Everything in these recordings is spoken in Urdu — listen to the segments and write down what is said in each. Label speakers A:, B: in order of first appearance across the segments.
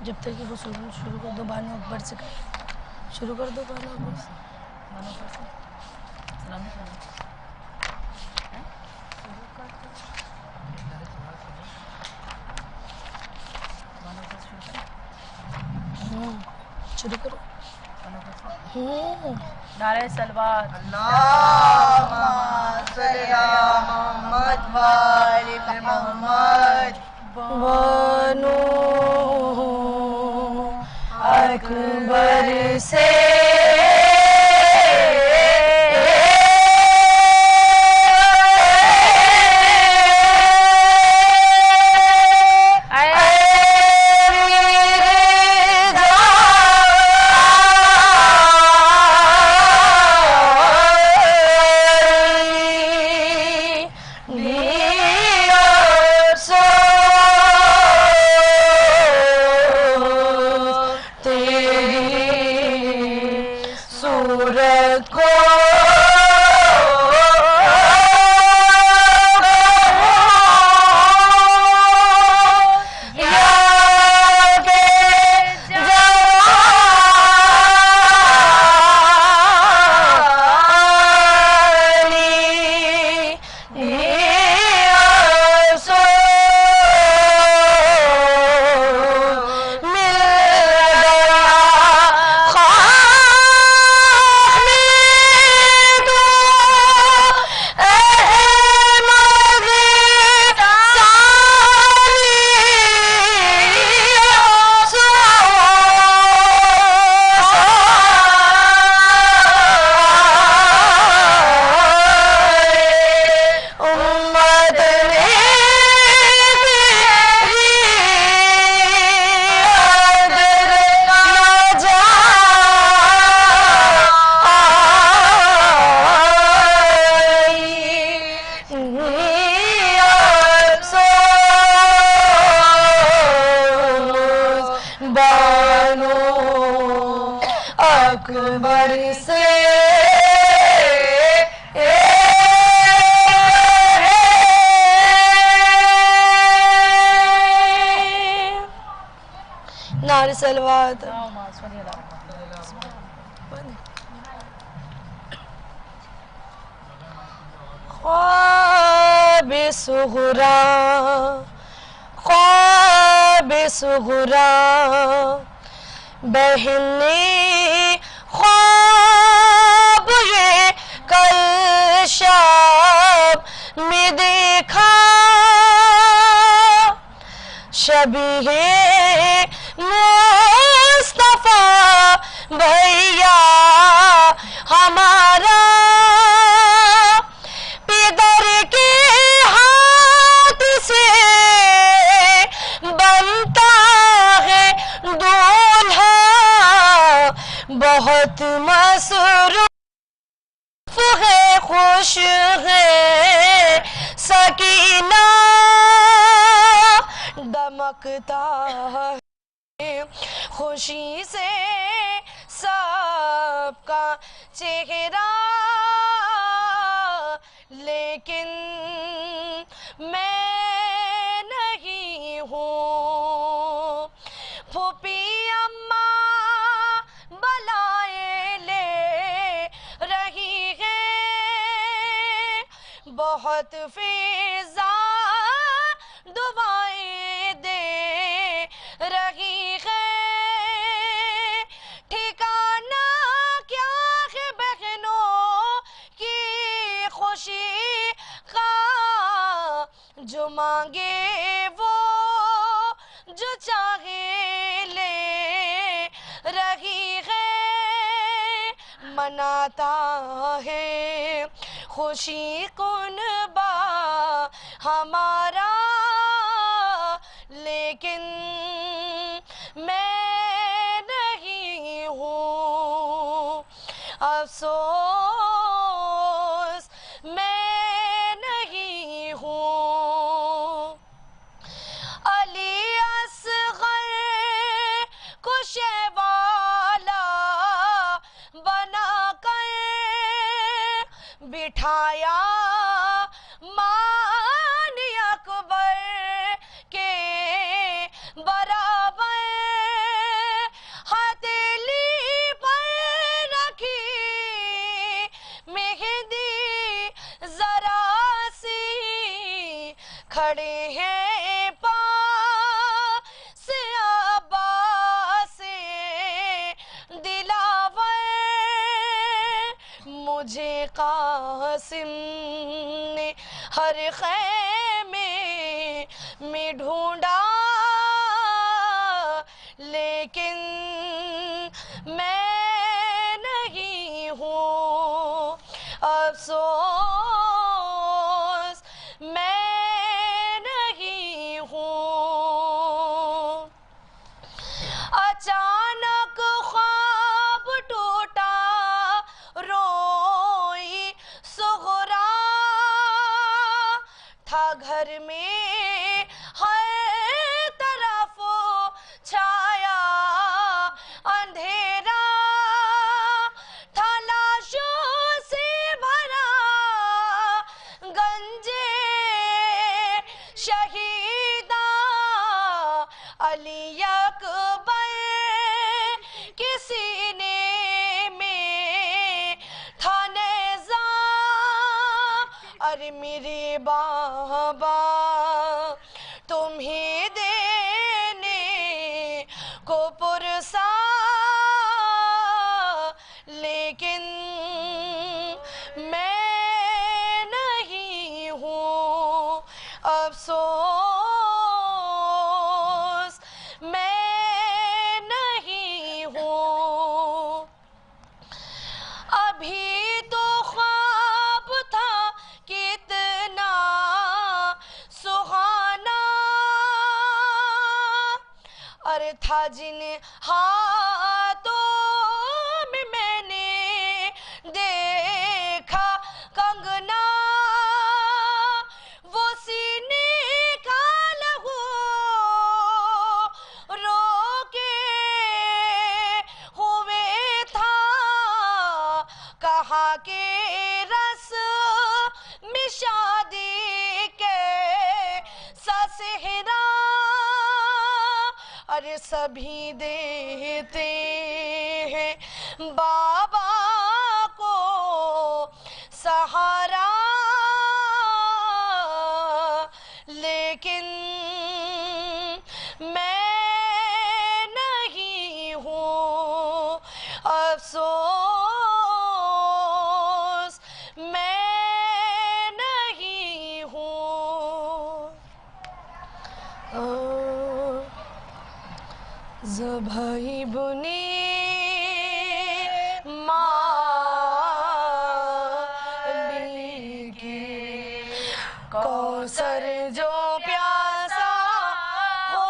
A: جب تک کہ وہ شروع کر دو بانو اکبر سے شروع کر دو بانو اکبر سے سلام شروع کرو
B: نعرہ سلوات
C: اللہم صلی علی محمد وآل محمد
A: بانو اکبر سے اکبر سے نعرہ سلوات خواب صغرا خواب صغرا بہن نے خواب یہ کل شام میں دیکھا شبیہ مصطفیٰ بھیا ہمارا پدر کے ہاتھ سے بنتا ہے دولہا بہت مصروف ہے خوش ہے سکینہ دمکتا ہے خوشی سے سب کا چہرہ لیکن میں نہیں ہوں پھوپھی اماں بلائیں لے رہی ہیں بہت فضا دعائیں دے رہی ہے ٹھکانہ کیا ہے بہنوں کی خوشی کا جو مانگے وہ جو چاہے لے رہی ہے مناتا ہے خوشی کنبہ ہمارا لیکن میں نہیں ہوں افسوس میں نہیں ہوں علی اصغر کو شیوالا بنا کر بٹھایا مانی اکبر کے برابر کھڑے ہیں پاس عباس دلاور، مجھے قاسم نے ہر خیمے میں ڈھونڈا، لیکن میں نہیں ہوں، افسوس میں نہیں ہوں۔ اچانک خواب ٹوٹا، روئی صغرا، تھا گھر میں ہر طرف چھایا اندھیرا، تھا لاشوں سے بھرا گنجے شہیداں، علی اکبر کے سینے میں تھا نیزہ، ارے میرے بابا تمہیں دینے کو پرسا، لیکن میں نہیں ہوں، افسوس میں نہیں ہوں۔ ابھی تو خواب تھا کتنا سہانا، ارے تھا جن ہاتھوں میں میں نے دیکھا کنگنا، وہ سینے کا لہو روکے ہوئے تھا، کہا کہ رسم شادی کے سہرا، ارے سبھی دیتے ہیں بابا کو سہارا، لیکن میں نہیں ہوں، افسوس میں نہیں ہوں۔ ذبح بنی مالی کی کوثر جو پیاسا ہو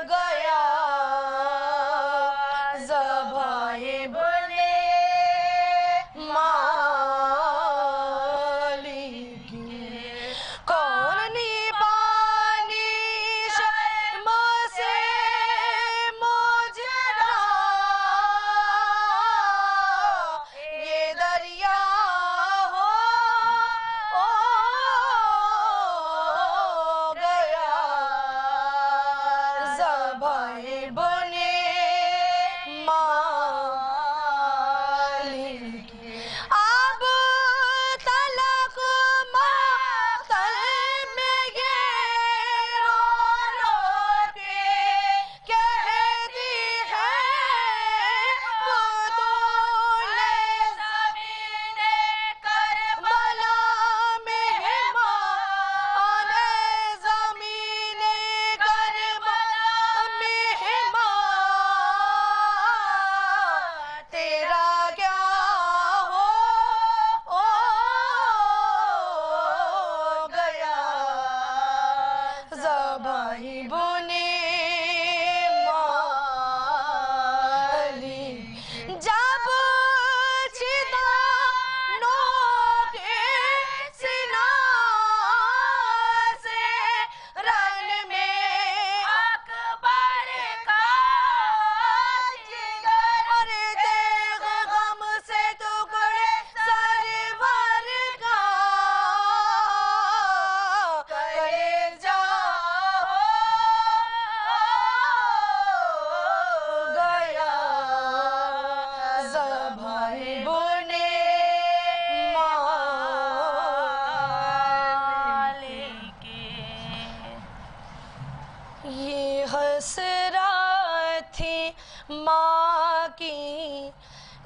A: گیا، ذبح بنی مالی کی کون نہیں پانی شرم سے مجرا، یہ دریا ہو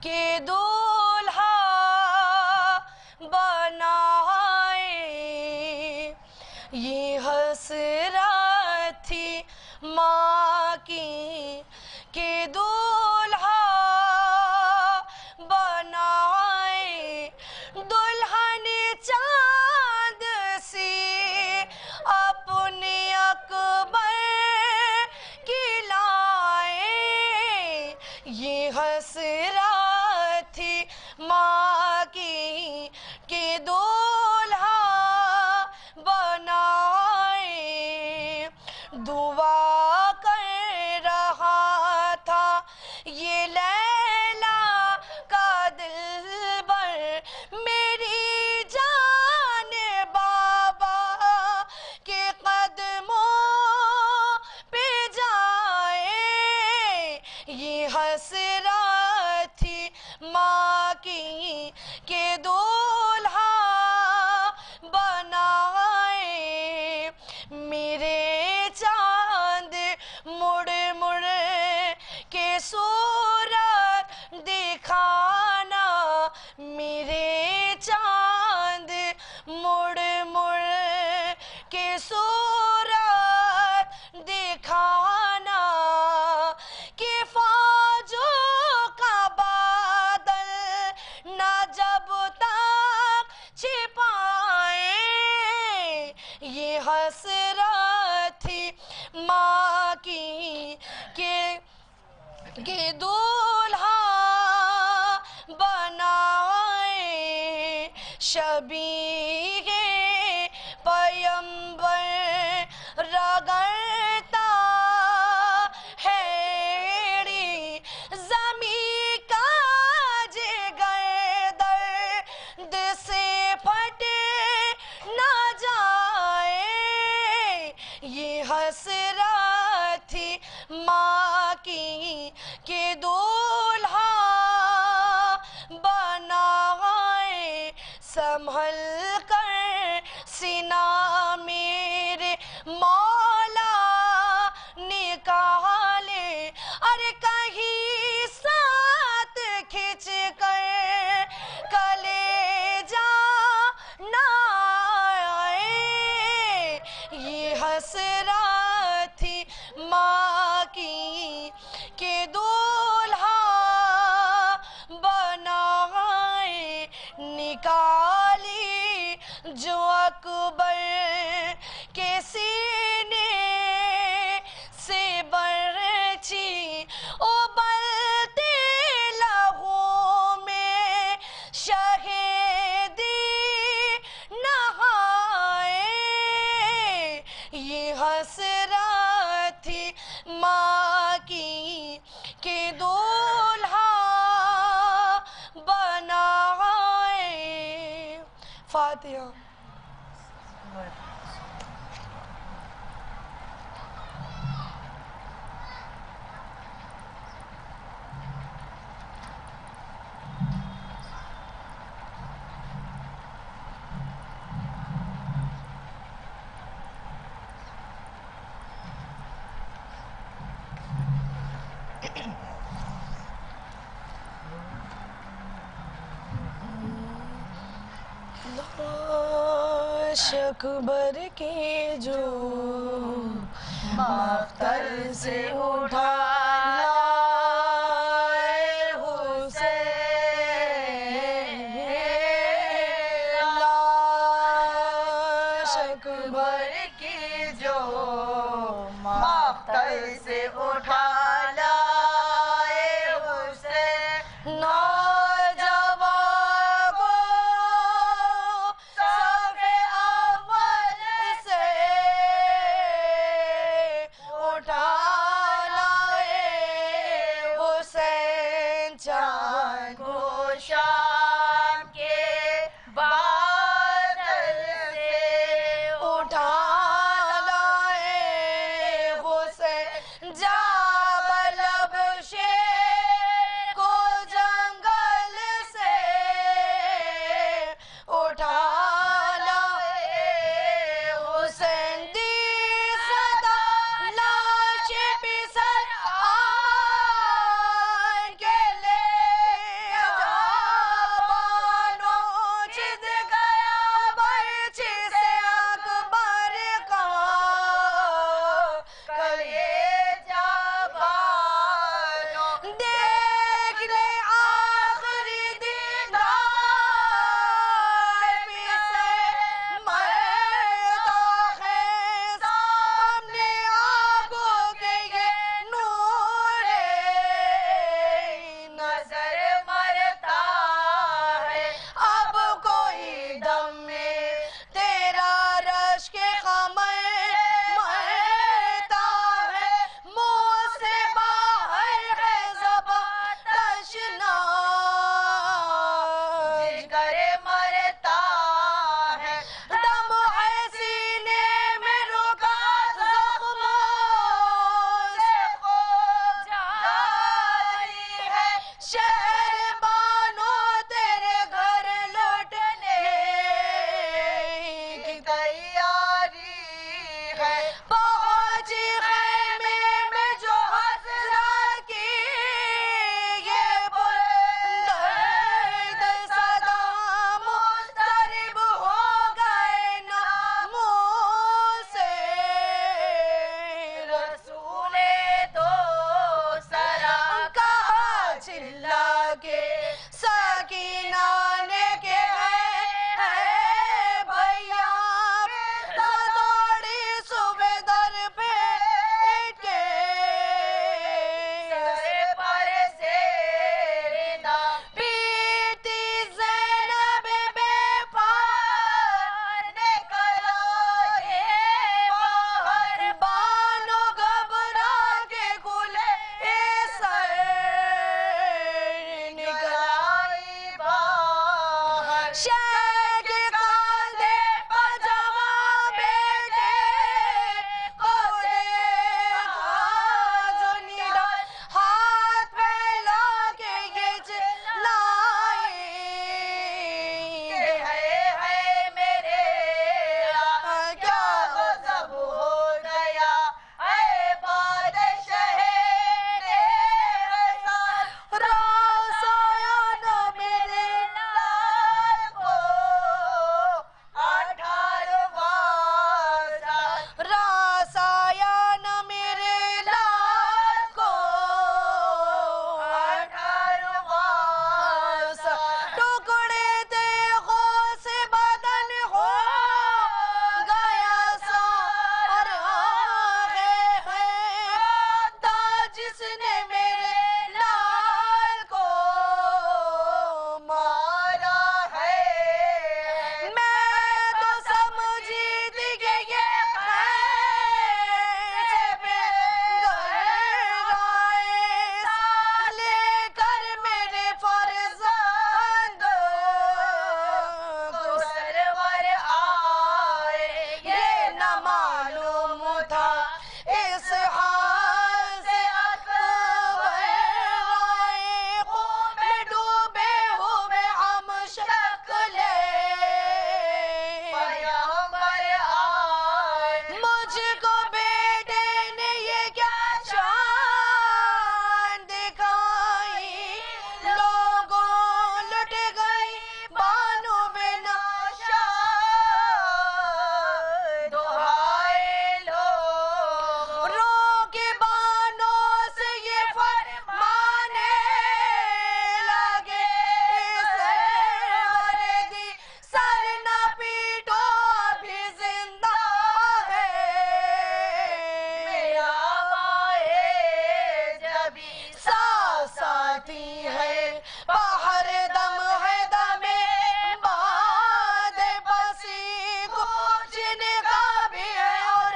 A: کہ دولہا بنائے. یہ حسرت تھی ماں کی کہ دولہا بنائے. دلہن چاند سی اپنے اکبر کی لائے. یہ حسرت تھی ماں کی کہ دولہا بنائے. دعا کر رہا تھا یہ لیلا کا دلبر میری جان بابا کے قدموں پہ جائے. یہ حسرت تھی ماں کی کہ دولہا بنائے. میرے چاند مڑ مڑ کے صورت دکھانا. میرے چاند مڑ مڑ کے صورت دکھانا. کہ فوجوں کا بادل نہ جب تک چھپائے. یہ حسرت تھی ماں کی کہ دولہا بنائے. شبیہ پیمبر رگڑتا ہے زمین کا جگر درد سے پھٹے نہ جائے. یہ حسرت تھی ماں کی کہ دولہا بنائے. سنبھل کر سینہ میرے مولا نکالے. ارے کہیں ساتھ کھچ کر کلیجہ نہ آئے. یہ حسرت تھی ماں کی کہ دولہا بنائے. نکالی جو اکبر کے سینے سے برچھی ابلتے لہو میں شہیدی نہائے. یہ حسرت تھی ماں کی کہ دولہا بنائے. فاتحہ. اکبر کے جو
C: مختر سے اٹھا لائے حسین. لاش اکبر کی جو مختر سے اٹھا لائے حسین. نوجوان کو صف اول سے اٹھا لائے شیخ کے کاندھے پر جوان بیٹے کو دیکھا جو نڈر ہاتھ پھیلا کے یہ چلائے ہے میرے کیا غضب ہو گیا اے بادشاہ راس آیا نہ میرے لال کو 18واں سال راس آیا نہ میرے لال کو 18واں سال ٹکڑے دیغوں سے بدن ہو گیا سارا تھا جس نے میرے لال کو مارا ہے میں تو سمجھی تھی کہ یہ خیر پہ گئے لے کر میرے فرزند کو سرور آئے یہ نہ معلوم تھا اس حال سے اکبر آئے خون میں ڈوبے ہوئے ہم شکلے پیغمبر آئے مجھ کو بیٹے نے یہ کیا شان دکھائی لوگوں لٹ گئی بانو بنا شان دہائے لوگ رو کے بانوں سے یہ فرمانے لگے سروردی سر نہ پیٹو ابھی زندہ ہے میرا مائے جبھی ساتھی ہے باہر دم ہے دمے باد بسی کو جن کا بھی ہے اور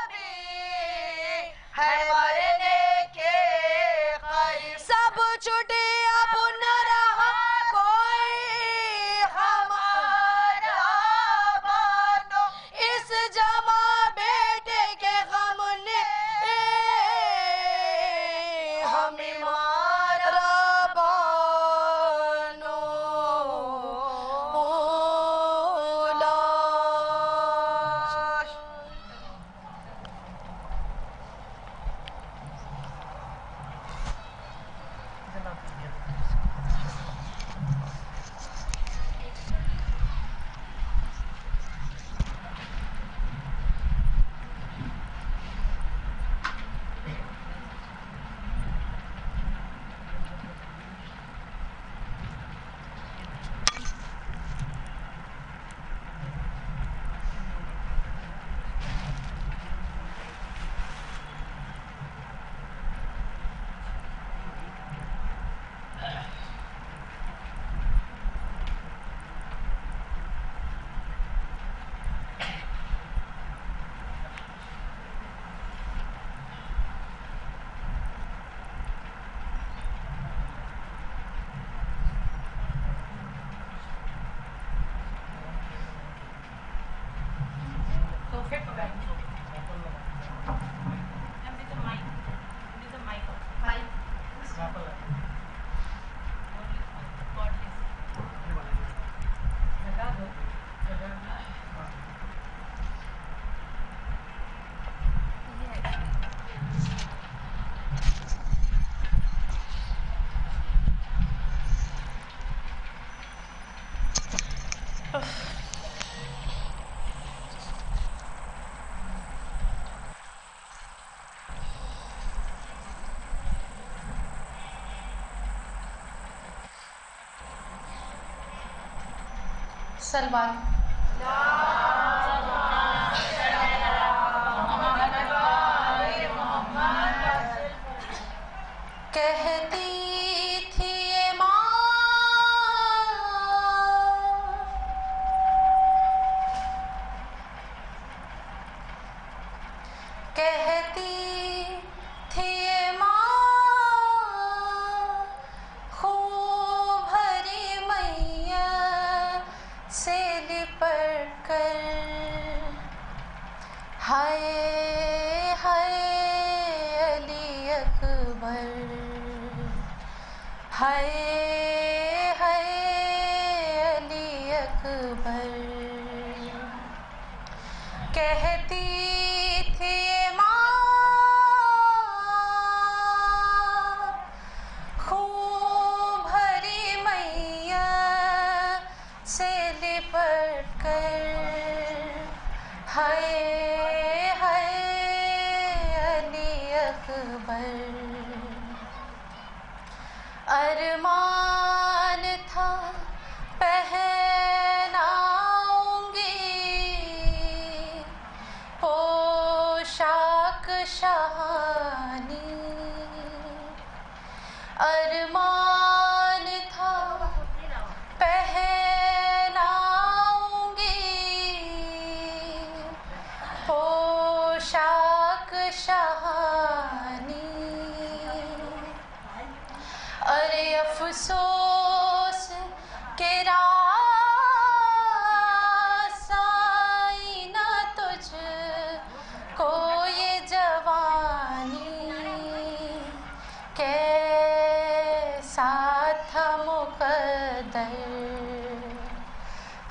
C: بھی ہے مرنے کے قریب سب چھٹے اب نہ رہا کوئی ہمارا بانو اس جوان بیٹے کے غم نے ہمیں مارا بانو لاش
B: سلمان کہتی تھی یہ ماں کہتی تھی یہ ماں خون بھری میاں ہائے ہائے علی اکبر، ہائے ہائے علی اکبر، کہتی تھی ماں خون بھری میاں سے لپٹ کر، ہائے ہائے علی اکبر، ارمان تھا پہناؤں گی پوشاک شاہانی، ارمان تھا پہناؤں گی پوشاک شاہانی، ارے افسوس کہ راس آئی نہ تجھ کو یہ جوانی، کیسا تھا مقدر،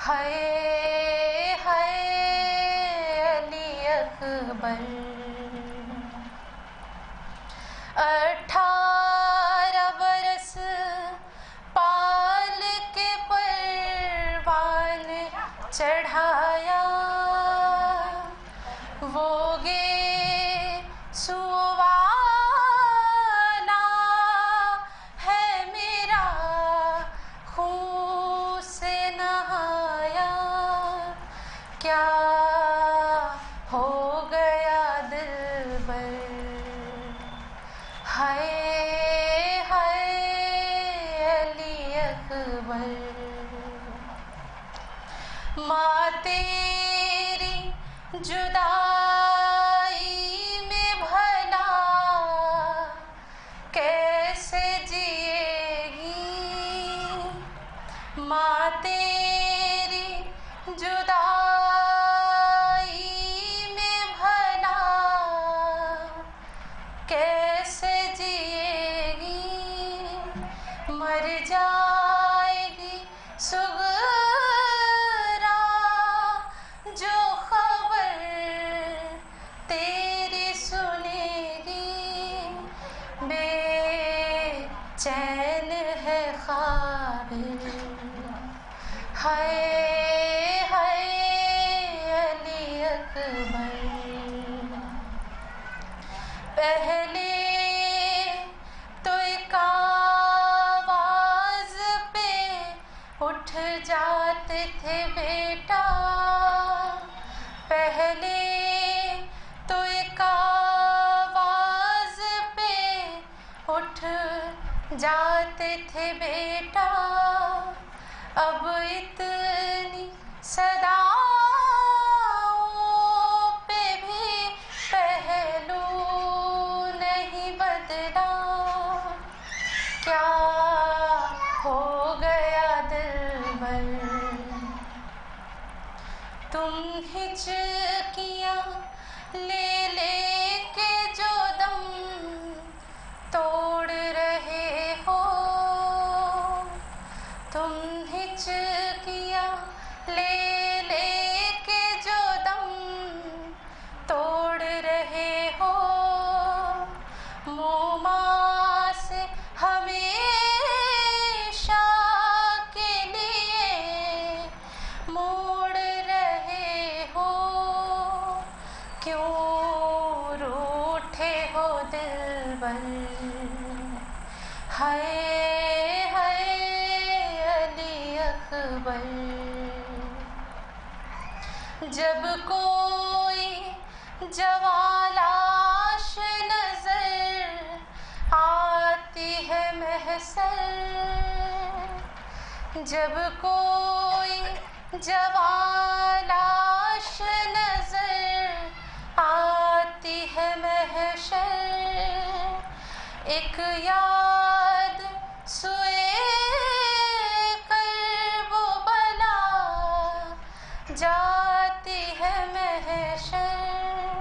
B: ہائے ہائے علی اکبر، 18 برس پال کے پروان چڑھایا، وہ گے سوانا ہے میرا خون سے نہایا، کیا ہو گیا دلبر، ہائے ہائے علی اکبر، ماں تیری جدائی میں بھلا کیسے جیے گی، ماں تیری جدائی میں بھلا کیسے جیے گی، مر جائے گی سغرا جو خبر تیری سنے گی، بے چین ہے خابر، ہائے ہائے علی اکبر، پہلے تو ایک آواز پہ اٹھ جاتے تھے بیٹا، پہلے تو ایک آواز پہ اٹھ جاتے تھے بیٹا، اب اتنی صداؤں پہ بھی پہلو نہیں بدلا، کیا ہو گیا دلبر، تم ہچکیاں لے لے کے جو دم توڑ رہے ہو، تم ہچکیاں لے لے کے جو دم توڑ رہے ہو، موما سے ہمیشہ کے لیے موڑ رہے ہو، کیوں روٹھے ہو دلبر، ہائے ہائے علی اکبر، جب کوئی جوان لاش نظر آتی ہے محشر، جب کوئی جوان لاش نظر آتی ہے محشر، ایک یاد سوئے کرب و بلا جاتی ہے محشر،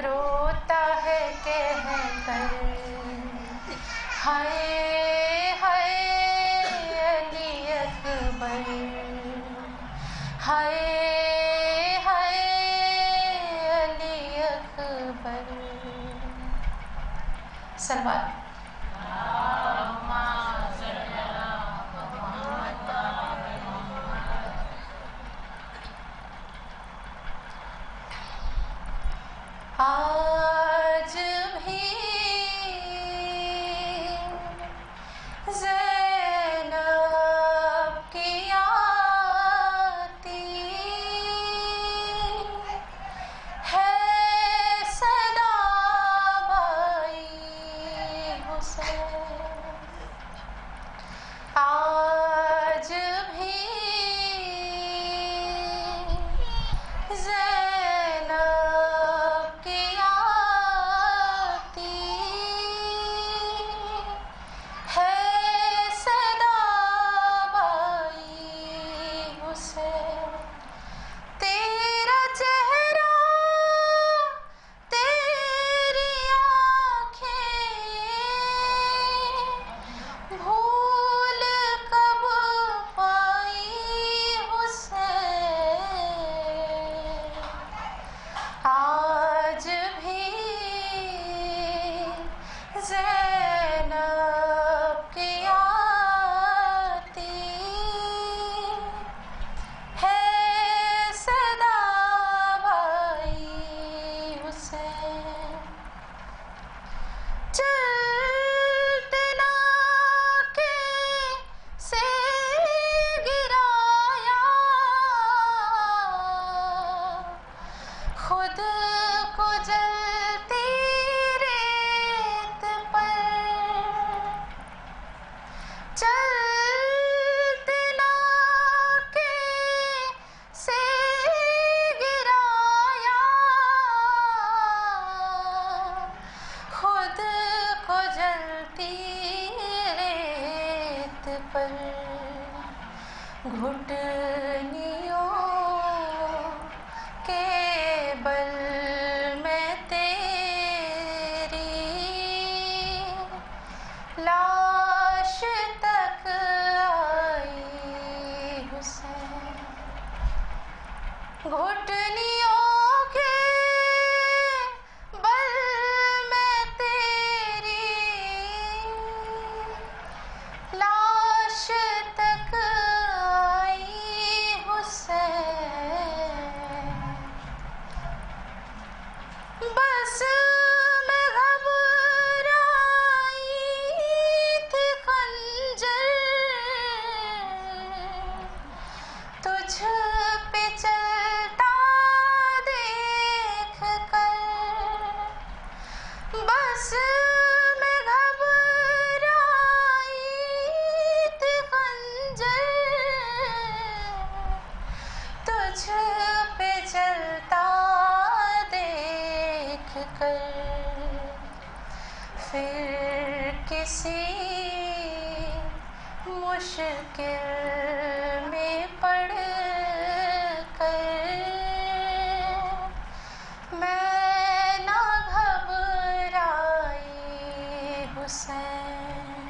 B: روتا ہے کہہ کر ہائے ہائے علی اکبر ہائے ہائے علی اکبر سلوات آج بھی زینب کی آتی ہے صدا بھائی حسین آج بھی زینب کی آتی ہے صدا بھائی حسین تیرا چہرہ تیری آنکھیں بھول کب پائی حسین آج بھی زینب کی آتی ہے صدا بھائی حسین چلتنا کے سے گرایا خود کو جلتی ریت پر چلتنا کے سے گرایا خود کو جلتی ریت پر گھٹنیوں کے بل میں تیری لاش تک آئی حسین گھٹنیوں کے بل میں تیری لاش تک آئی حسین بس میں گھبرائی تھی خنجر تجھ پہ چلتا دیکھ کر بس میں گھبرائی تھی خنجر تجھ پہ چلتا دیکھ کر پھر کسی مشکل میں پڑ کر میں نہ گھبرائی حسین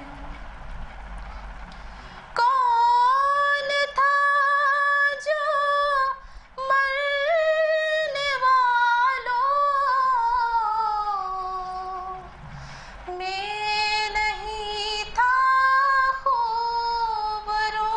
B: کون تھا جو مرنے والوں میں نہیں تھا خوب رو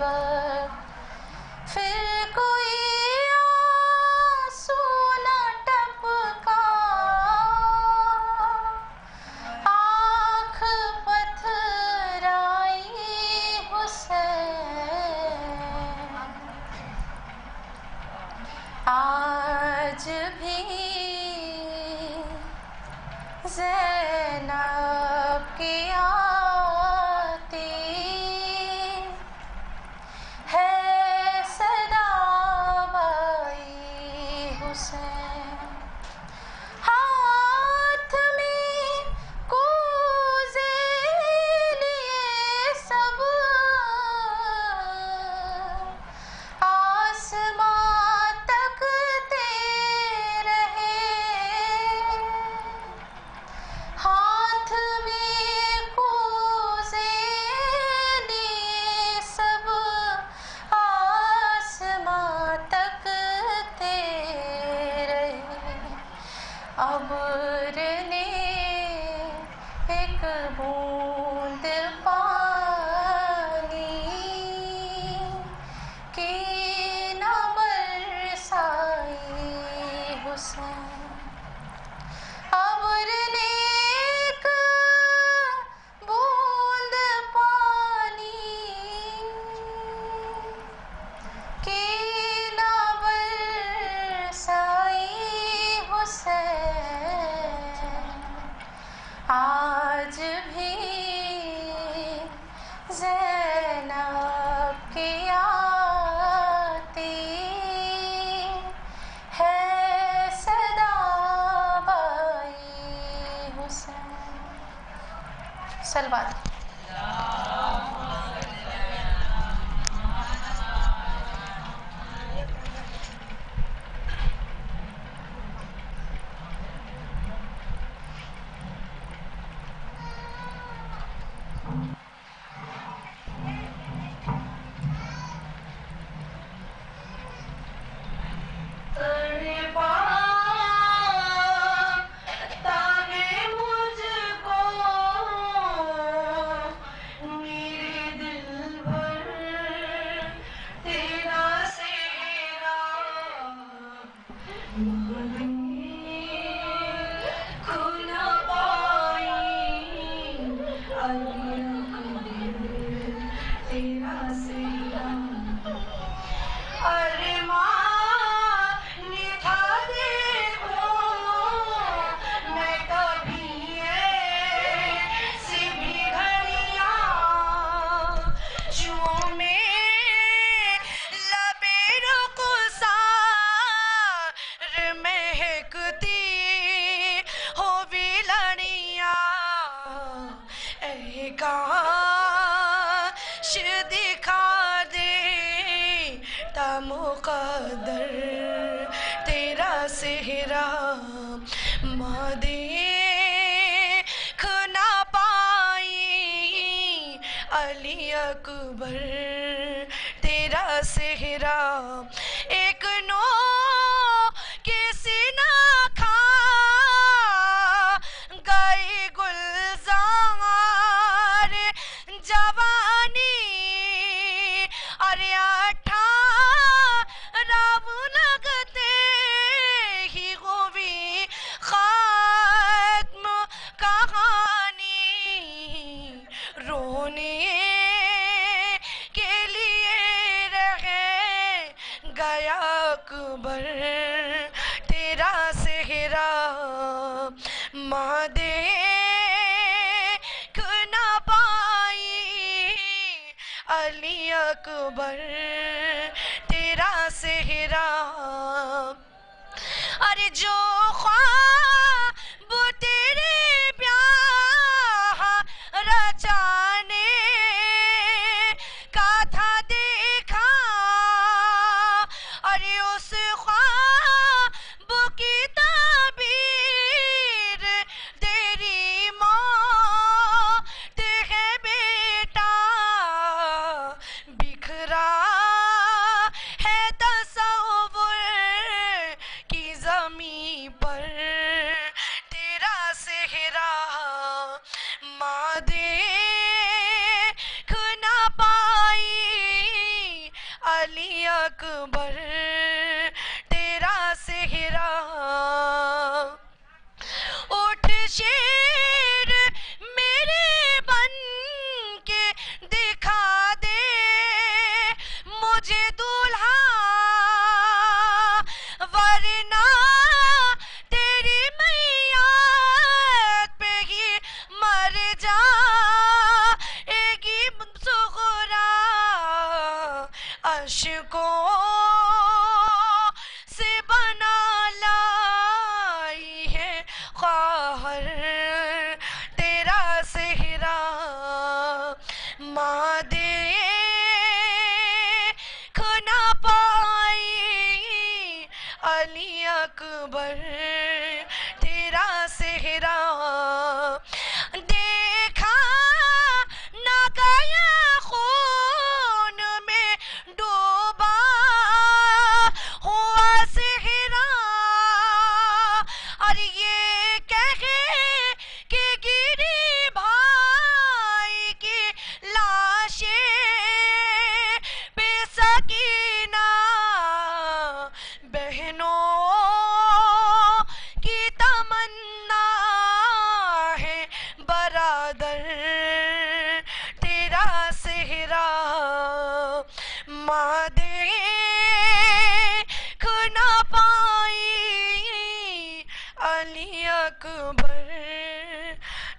B: وقت پھر کوئی آنسو نہ ٹپکا، آنکھ پتھرائی حسین، آج بھی زینب کی آتی ہے صدا بائی حسین، ہاتھ میں کوزے لیے سب آسمان تکتے رہے، ہاتھ میں کوزے لیے سب آسمان تکتے رہے، ابر نے ایک بوند پانی کی نہ برسائی حسین، ابر نے ایک بوند پانی کی نہ برسائی حسین، آج بھی زینب کی آتی ہے صدا بائی حسین۔ صلوات۔ کاش دکھا دے تا مقدر تیرا صحرا، ماں دیکھ نہ پائی علی اکبر تیرا صحرا، ایک نو کسی نہ کھا گئی گلزار جوانی، ارے رب لگتے ہی ہوئی ختم کہانی، رونے کے لیے رہ گیا اکبر تیرا صحرا، ماں دیکھ نہ پائی علی اکبر تیرا صحرا، ارے جو خواب تیرے بیاہ رچانے کا تھا دیکھا، ارے اس خواب کی تعبیر تیری موت ہے بیٹا، بکھرا ہے تصور کی زمین پر مجھ کو سے بنا لائی ہے خواہر تیرا صحرا ماں دیکھ نہ پائی علی اکبر تیرا صحرا دیکھا نہ گیا خون میں ڈوبا ہوا صحرا اور یہ کہے کہ گری بھائی کی لاشیں بے سکینہ بہنوں کی تمنا ہے برادر تیرا صحرا ماں دیکھ نہ پائی علی اکبر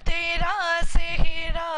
B: تیرا صحرا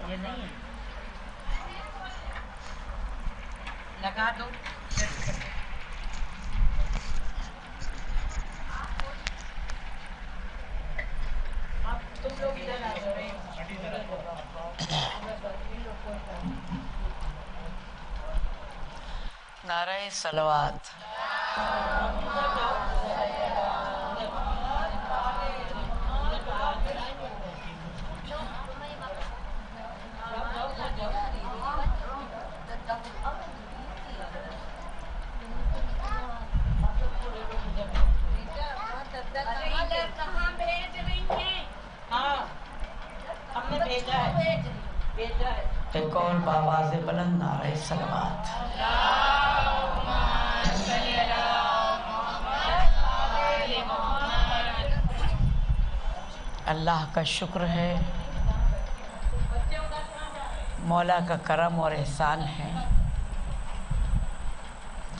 C: یہ نہیں ہے لگا دو تم لوگ ادھر آ جاؤ
B: نعرہ صلوات ایک اور بآواز بلند نعرہ صلوات اللہ کا شکر ہے مولا کا کرم اور احسان ہے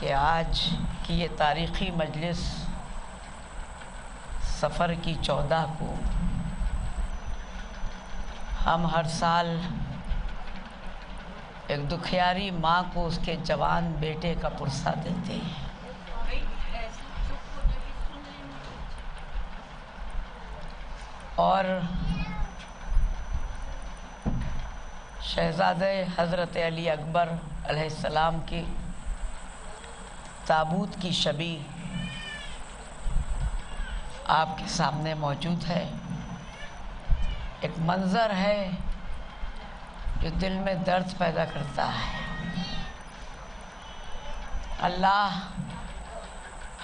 B: کہ آج کی یہ تاریخی مجلس سفر کی 14 کو ہم ہر سال ایک دکھیاری ماں کو اس کے جوان بیٹے کا پرسہ دیتے ہیں اور شہزادہ حضرت علی اکبر علیہ السلام کی تابوت کی شبیہ آپ کے سامنے موجود ہے ایک منظر ہے جو دل میں درد پیدا کرتا ہے اللہ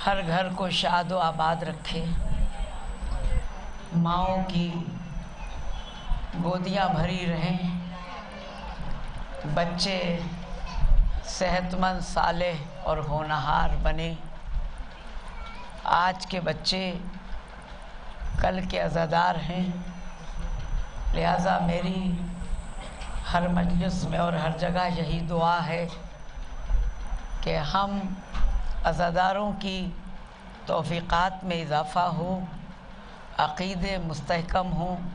B: ہر گھر کو شاد و آباد رکھے ماؤں کی گودیاں بھری رہیں بچے صحت مند صالح اور ہونہار بنے آج کے بچے کل کے عزادار ہیں لہٰذا میری ہر مجلس میں اور ہر جگہ یہی دعا ہے کہ ہم عزاداروں کی توفیقات میں اضافہ ہو عقیدے مستحکم ہوں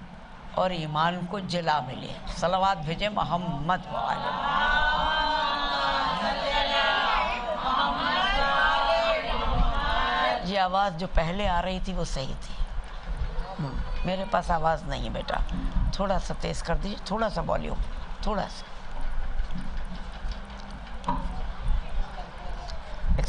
B: اور ایمان کو جلا ملے صلوات بھیجیں محمد وعلیہ یہ آواز جو پہلے آ رہی تھی وہ صحیح تھی میرے پاس آواز نہیں بیٹا تھوڑا سا تیز کر دیجیے تھوڑا سا والیوم تھوڑا سا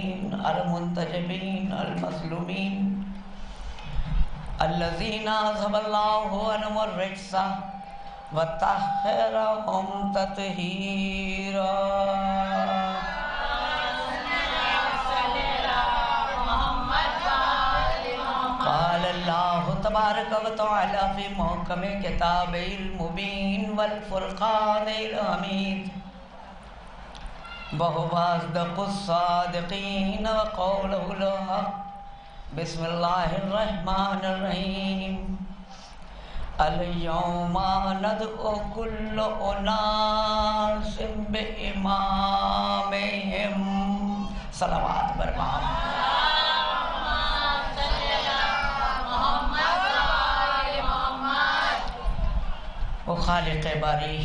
B: المحرومین المنتجبین المظلومین الذین اذهب اللہ عنہم الرجس وطہرہم تطہیرا. قال اللہ تبارک و تعالی فی محکم کتابہ المبین والفرقان الحمید وهو أصدق الصادقین وقولہ الحق. بسم اللہ الرحمن الرحیم. اليوم ندعو كل أناس بإمامهم. صلوات برمام. وہ خالق باری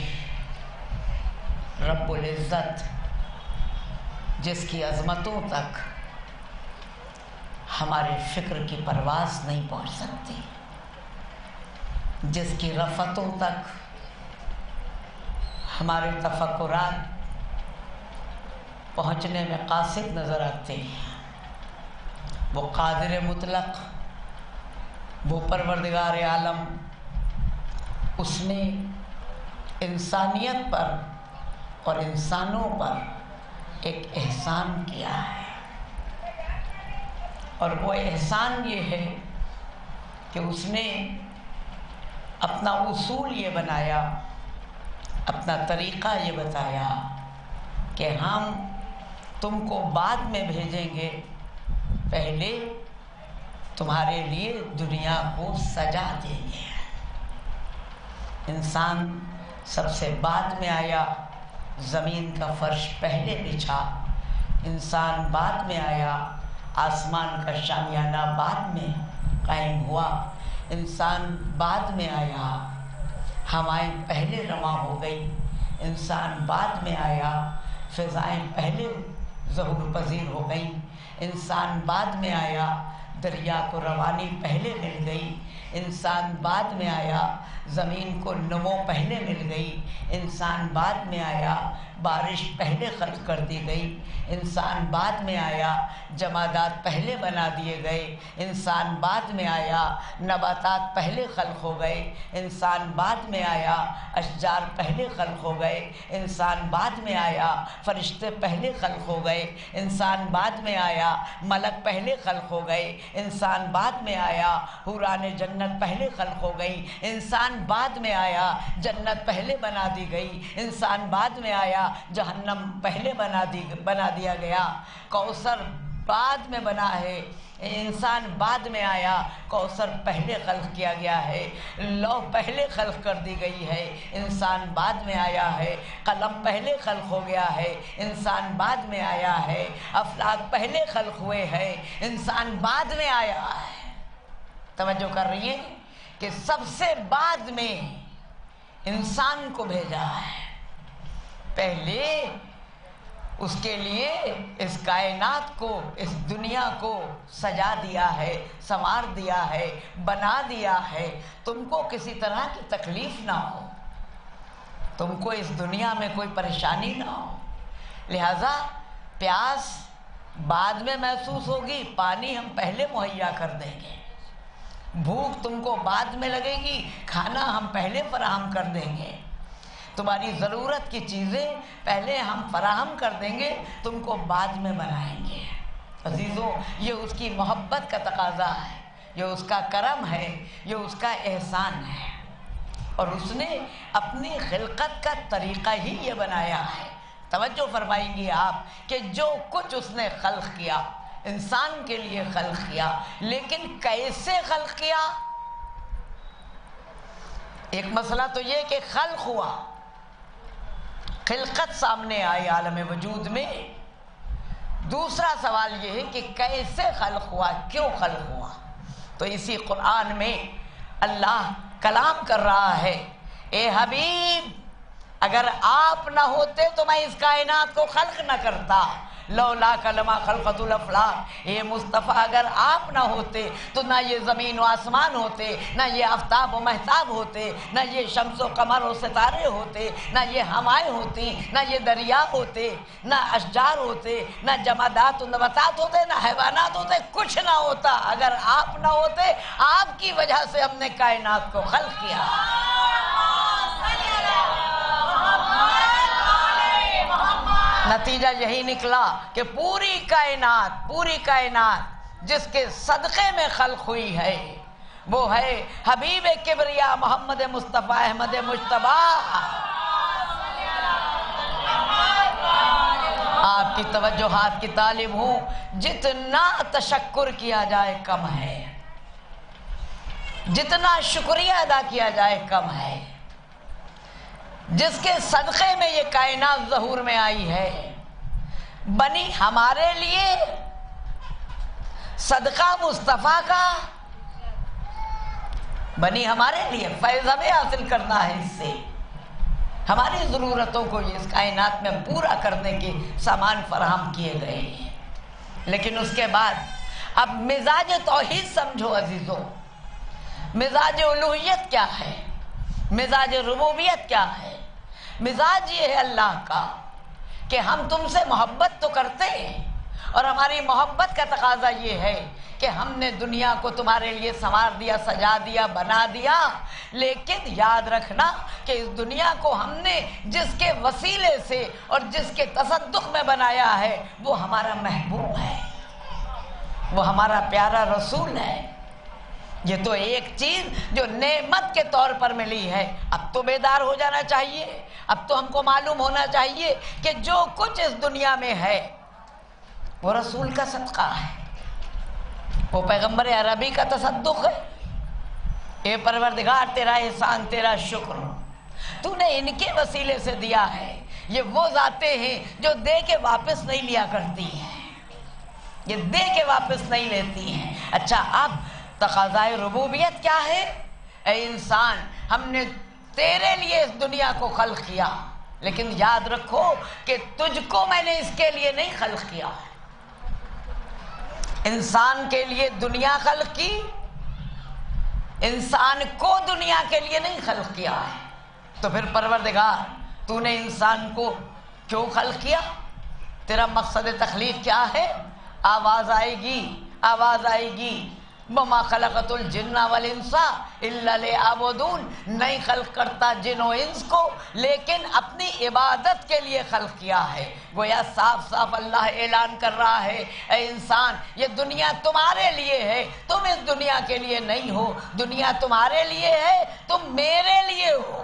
B: رب العزت جس کی عظمتوں تک ہمارے فکر کی پرواز نہیں پہنچ سکتی، جس کی رفتوں تک ہمارے تفکرات پہنچنے میں قاصد نظر آتے ہیں، وہ قادر مطلق، وہ پروردگار عالم، اس نے انسانیت پر اور انسانوں پر ایک احسان کیا ہے، اور وہ احسان یہ ہے کہ اس نے اپنا اصول یہ بنایا، اپنا طریقہ یہ بتایا کہ ہم تم کو بعد میں بھیجیں گے، پہلے تمہارے لیے دنیا کو سجا دیں گے. انسان سب سے بعد میں آیا، زمین کا فرش پہلے بچھا. انسان بعد میں آیا، آسمان کا شامیانہ بعد میں قائم ہوا. انسان بعد میں آیا، ہوائیں پہلے رواں ہو گئی. انسان بعد میں آیا، فضائیں پہلے ظہور پذیر ہو گئیں. انسان بعد میں آیا، دریا کو روانی پہلے مل گئی. انسان بعد میں آیا، زمین کو نمو پہلے مل گئی. انسان بعد میں آیا، بارش پہلے خلق کر دی گئی. انسان بعد میں آیا، جمادات پہلے بنا دیے گئے. انسان بعد میں آیا، نباتات پہلے خلق ہو گئے. انسان بعد میں آیا، اشجار پہلے خلق ہو گئے. انسان بعد میں آیا، فرشتے پہلے خلق ہو گئے. انسان بعد میں آیا، ملک پہلے خلق ہو گئے. انسان بعد میں آیا، حوران جنت پہلے خلق ہو گئی. انسان بعد میں آیا، جنت پہلے بنا دی گئی. انسان بعد میں آیا، جہنم پہلے بنا دیا گیا. کوثر بعد میں بنا ہے. انسان بعد میں آیا، کوثر پہلے خلق کیا گیا ہے. لوح پہلے خلق کر دی گئی ہے. انسان بعد میں آیا ہے. قلم پہلے خلق ہو گیا ہے. انسان بعد میں آیا ہے. افلاک پہلے خلق ہوئے ہیں. انسان بعد میں آیا ہے. توجہ کر رہی ہیں کہ سب سے بعد میں انسان کو بھیجا ہے. پہلے اس کے لیے اس کائنات کو، اس دنیا کو سجا دیا ہے، سنوار دیا ہے، بنا دیا ہے. تم کو کسی طرح کی تکلیف نہ ہو، تم کو اس دنیا میں کوئی پریشانی نہ ہو. لہذا پیاس بعد میں محسوس ہوگی، پانی ہم پہلے مہیا کر دیں گے. بھوک تم کو بعد میں لگے گی، کھانا ہم پہلے فراہم کر دیں گے. تمہاری ضرورت کی چیزیں پہلے ہم فراہم کر دیں گے، تم کو بعد میں بنائیں گے. عزیزوں، یہ اس کی محبت کا تقاضا ہے، یہ اس کا کرم ہے، یہ اس کا احسان ہے. اور اس نے اپنی خلقت کا طریقہ ہی یہ بنایا ہے. توجہ فرمائیں گے آپ کہ جو کچھ اس نے خلق کیا، انسان کے لیے خلق کیا، لیکن کیسے خلق کیا؟ ایک مسئلہ تو یہ کہ خلق ہوا، خلقت سامنے آئی عالم وجود میں. دوسرا سوال یہ ہے کہ کیسے خلق ہوا، کیوں خلق ہوا؟ تو اسی قرآن میں اللہ کلام کر رہا ہے، اے حبیب اگر آپ نہ ہوتے تو میں اس کائنات کو خلق نہ کرتا. لولا کلمہ خلقت الافلاق، اے مصطفیٰ اگر آپ نہ ہوتے تو نہ یہ زمین و آسمان ہوتے، نہ یہ آفتاب و مہتاب ہوتے، نہ یہ شمس و قمر و ستارے ہوتے، نہ یہ ہوائیں ہوتی، نہ یہ دریا ہوتے، نہ اشجار ہوتے، نہ جمادات و نباتات ہوتے، نہ حیوانات ہوتے، کچھ نہ ہوتا اگر آپ نہ ہوتے۔ آپ کی وجہ سے ہم نے کائنات کو خلق کیا۔ نتیجہ یہی نکلا کہ پوری کائنات جس کے صدقے میں خلق ہوئی ہے وہ ہے حبیب کبریا محمد مصطفیٰ احمد مجتبیٰ۔ آپ کی توجہات کی طالب ہوں، جتنا تشکر کیا جائے کم ہے، جتنا شکریہ ادا کیا جائے کم ہے۔ جس کے صدقے میں یہ کائنات ظہور میں آئی ہے، بنی ہمارے لیے، صدقہ مصطفیٰ کا بنی ہمارے لیے، فیض ہمیں حاصل کرنا ہے اس سے۔ ہماری ضرورتوں کو اس کائنات میں پورا کرنے کے سامان فراہم کیے گئے ہیں۔ لیکن اس کے بعد اب مزاج توحید سمجھو عزیزو، مزاج الوہیت کیا ہے، مزاج ربوبیت کیا ہے؟ مزاج یہ ہے اللہ کا کہ ہم تم سے محبت تو کرتے ہیں، اور ہماری محبت کا تقاضا یہ ہے کہ ہم نے دنیا کو تمہارے لیے سنوار دیا، سجا دیا، بنا دیا، لیکن یاد رکھنا کہ اس دنیا کو ہم نے جس کے وسیلے سے اور جس کے تصدق میں بنایا ہے وہ ہمارا محبوب ہے، وہ ہمارا پیارا رسول ہے۔ یہ تو ایک چیز جو نعمت کے طور پر ملی ہے۔ اب تو بیدار ہو جانا چاہیے، اب تو ہم کو معلوم ہونا چاہیے کہ جو کچھ اس دنیا میں ہے وہ رسول کا صدقہ ہے، وہ پیغمبر عربی کا تصدق ہے۔ اے پروردگار تیرا احسان، تیرا شکر، تو نے ان کے وسیلے سے دیا ہے۔ یہ وہ ذاتیں ہیں جو دے کے واپس نہیں لیا کرتی ہیں، یہ دے کے واپس نہیں لیتی ہیں۔ اچھا، اب تقاضائے ربوبیت کیا ہے؟ اے انسان، ہم نے تیرے لیے اس دنیا کو خلق کیا، لیکن یاد رکھو کہ تجھ کو میں نے اس کے لیے نہیں خلق کیا۔ انسان کے لیے دنیا خلق کی، انسان کو دنیا کے لیے نہیں خلق کیا ہے۔ تو پھر پروردگار تو نے انسان کو کیوں خلق کیا؟ تیرا مقصد تخلیق کیا ہے؟ آواز آئے گی، آواز آئے گی، وَمَا خَلَقَتُ الْجِنَّ وَالْإِنسَ إِلَّا لِيَعْبُدُونَ، نہیں خلق کرتا جن و انس کو لیکن اپنی عبادت کے لیے خلق کیا ہے۔ گویا صاف صاف اللہ اعلان کر رہا ہے، اے انسان یہ دنیا تمہارے لیے ہے، تم اس دنیا کے لیے نہیں ہو۔ دنیا تمہارے لیے ہے، تم میرے لیے ہو،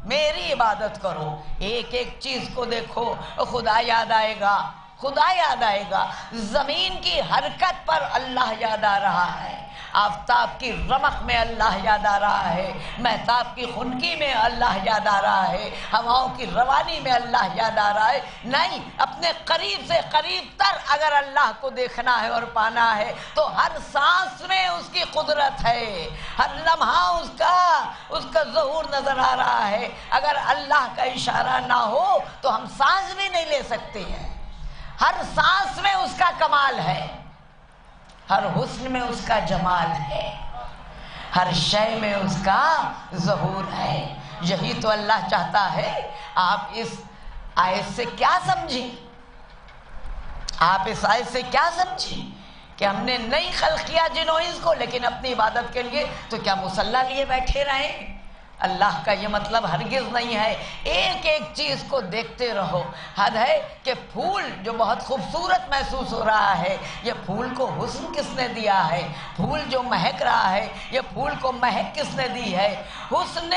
B: میری عبادت کرو۔ ایک ایک چیز کو دیکھو، خدا یاد آئے گا، خدا یاد آئے گا۔ زمین کی حرکت پر اللہ یاد آ رہا ہے، آفتاب کی رمق میں اللہ یاد آ رہا ہے، مہتاب کی خنکی میں اللہ یاد آ رہا ہے، ہواؤں کی روانی میں اللہ یاد آ رہا ہے۔ نہیں، اپنے قریب سے قریب تر اگر اللہ کو دیکھنا ہے اور پانا ہے تو ہر سانس میں اس کی قدرت ہے، ہر لمحہ اس کا ظہور نظر آ رہا ہے۔ اگر اللہ کا اشارہ نہ ہو تو ہم سانس بھی نہیں لے سکتے ہیں۔ ہر سانس میں اس کا کمال ہے، ہر حسن میں اس کا جمال ہے، ہر شے میں اس کا ظہور ہے۔ یہی تو اللہ چاہتا ہے۔ آپ اس آیت سے کیا سمجھیں؟ آپ اس آیت سے کیا سمجھیں کہ ہم نے نہیں خلق کیا جن و انس کو، لیکن اپنی عبادت کے لیے تو کیا مصلی لیے بیٹھے رہیں؟ اللہ کا یہ مطلب ہرگز نہیں ہے۔ ایک ایک چیز کو دیکھتے رہو۔ حد ہے کہ پھول جو بہت خوبصورت محسوس ہو رہا ہے، یہ پھول کو حسن کس نے دیا ہے؟ پھول جو مہک رہا ہے، یہ پھول کو مہک کس نے دی ہے؟ حسن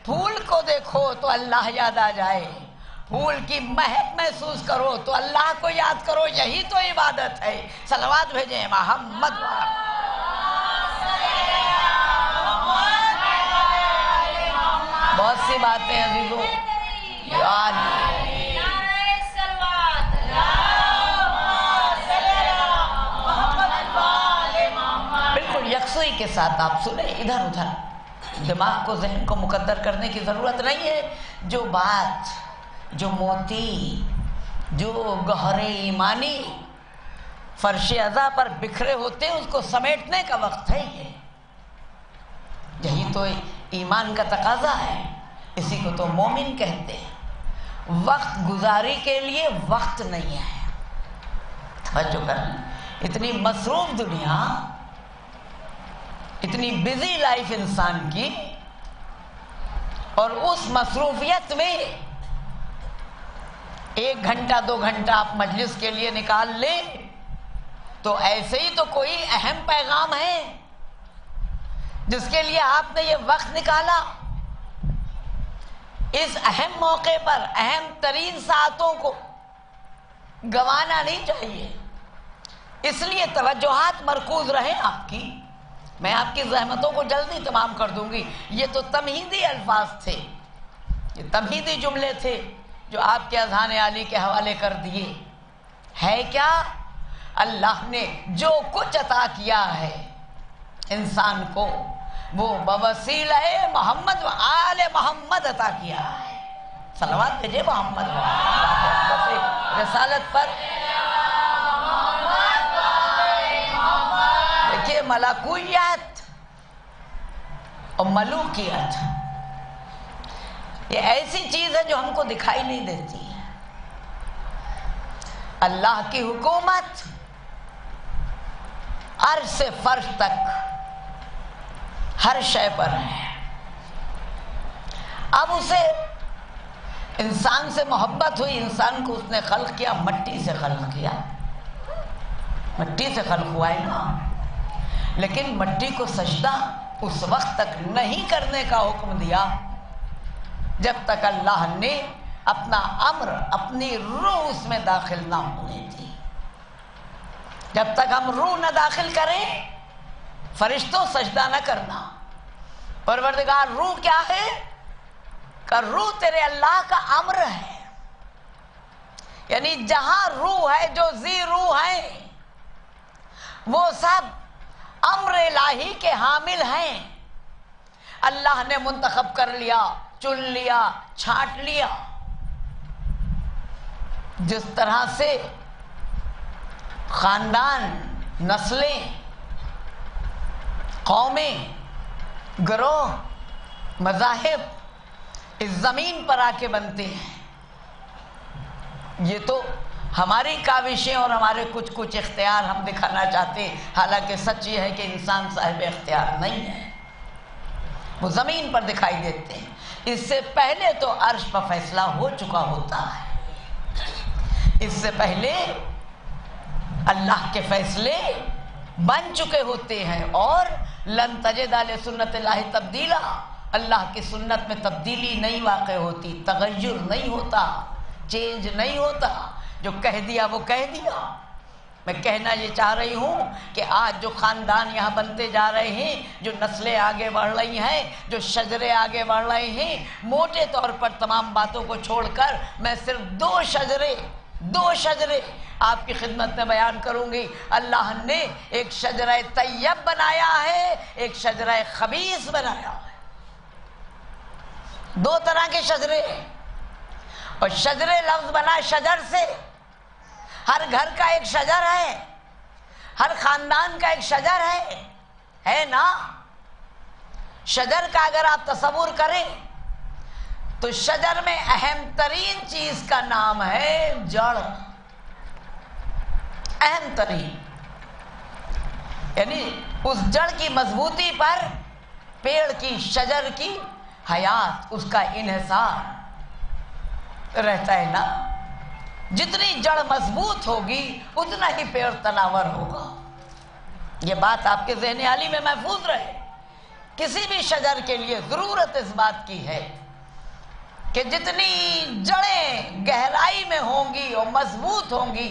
B: پھول کو دیکھو تو اللہ یاد آ جائے، پھول کی مہک محسوس کرو تو اللہ کو یاد کرو، یہی تو عبادت ہے۔ صلوات بھیجیں محمد۔ بہت سی باتیں عزیزو یاد، بالکل یکسوئی کے ساتھ آپ سنیں، ادھر ادھر دماغ کو، ذہن کو مقدر کرنے کی ضرورت نہیں ہے۔ جو بات، جو موتی جو گہرے ایمانی فرش ازا پر بکھرے ہوتے ہیں اس کو سمیٹنے کا وقت ہے یہ. یہی تو ایمان کا تقاضا ہے، اسی کو تو مومن کہتے ہیں. وقت گزاری کے لیے وقت نہیں ہے. توجہ کرنا، اتنی مصروف دنیا، اتنی بزی لائف انسان کی، اور اس مصروفیت میں 1 گھنٹہ 2 گھنٹہ آپ مجلس کے لیے نکال لیں تو ایسے ہی تو کوئی اہم پیغام ہے جس کے لیے آپ نے یہ وقت نکالا. اس اہم موقع پر اہم ترین ساعتوں کو گنوانا نہیں چاہیے. اس لیے توجہات مرکوز رہیں آپ کی. میں آپ کی زحمتوں کو جلدی تمام کر دوں گی. یہ تو تمہیدی الفاظ تھے، یہ تمہیدی جملے تھے جو آپ کے اذہان عالی کے حوالے کر دیے. ہے کیا؟ اللہ نے جو کچھ عطا کیا ہے انسان کو وہ بوسیلہ محمد و آل محمد عطا کیا ہے. صلوات بھیجے محمد رسالت پر. دیکھیے ملکویت اور ملوکیت یہ ایسی چیز ہے جو ہم کو دکھائی نہیں دیتی ہے. اللہ کی حکومت عرش سے فرش تک ہر شے پر ہے. اب اسے انسان سے محبت ہوئی، انسان کو اس نے خلق کیا، مٹی سے خلق کیا، مٹی سے خلق ہوا ہے نا. لیکن مٹی کو سجدہ اس وقت تک نہیں کرنے کا حکم دیا جب تک اللہ نے اپنا امر، اپنی روح اس میں داخل نہ ہونے دی. جب تک ہم روح نہ داخل کریں، فرشتوں سجدہ نہ کرنا. پروردگار روح کیا ہے؟ کہ روح تیرے اللہ کا امر ہے. یعنی جہاں روح ہے، جو ذی روح ہیں وہ سب امر الہی کے حامل ہیں. اللہ نے منتخب کر لیا، چن لیا، چھانٹ لیا. جس طرح سے خاندان، نسلیں، قومیں، گروہ، مذاہب اس زمین پر آ کے بنتے ہیں. یہ تو ہماری کاوشیں اور ہمارے کچھ اختیار ہم دکھانا چاہتے ہیں، حالانکہ سچ یہ ہے کہ انسان صاحب اختیار نہیں ہے، وہ زمین پر دکھائی دیتے ہیں. اس سے پہلے تو عرش پر فیصلہ ہو چکا ہوتا ہے. اس سے پہلے اللہ کے فیصلے بن چکے ہوتے ہیں. اور لن تجد لسنت اللہ تبدیلا، اللہ کی سنت میں تبدیلی نہیں واقع ہوتی، تغیر نہیں ہوتا، چینج نہیں ہوتا. جو کہہ دیا وہ کہہ دیا. میں کہنا یہ چاہ رہی ہوں کہ آج جو خاندان یہاں بنتے جا رہے ہیں، جو نسلیں آگے بڑھ رہی ہیں، جو شجرے آگے بڑھ رہے ہیں، موٹے طور پر تمام باتوں کو چھوڑ کر میں صرف دو شجرے آپ کی خدمت میں بیان کروں گی. اللہ نے ایک شجرہ طیب بنایا ہے، ایک شجرہ خبیث بنایا ہے. دو طرح کے شجرے. اور شجرے لفظ بنا شجر سے. ہر گھر کا ایک شجر ہے، ہر خاندان کا ایک شجر ہے نا. شجر کا اگر آپ تصور کریں تو شجر میں اہم ترین چیز کا نام ہے جڑ. اہم ترین، یعنی اس جڑ کی مضبوطی پر پیڑ کی، شجر کی حیات، اس کا انحصار رہتا ہے نا. جتنی جڑ مضبوط ہوگی اتنا ہی پیڑ تناور ہوگا. یہ بات آپ کے ذہن عالی میں محفوظ رہے. کسی بھی شجر کے لیے ضرورت اس بات کی ہے کہ جتنی جڑیں گہرائی میں ہوں گی اور مضبوط ہوں گی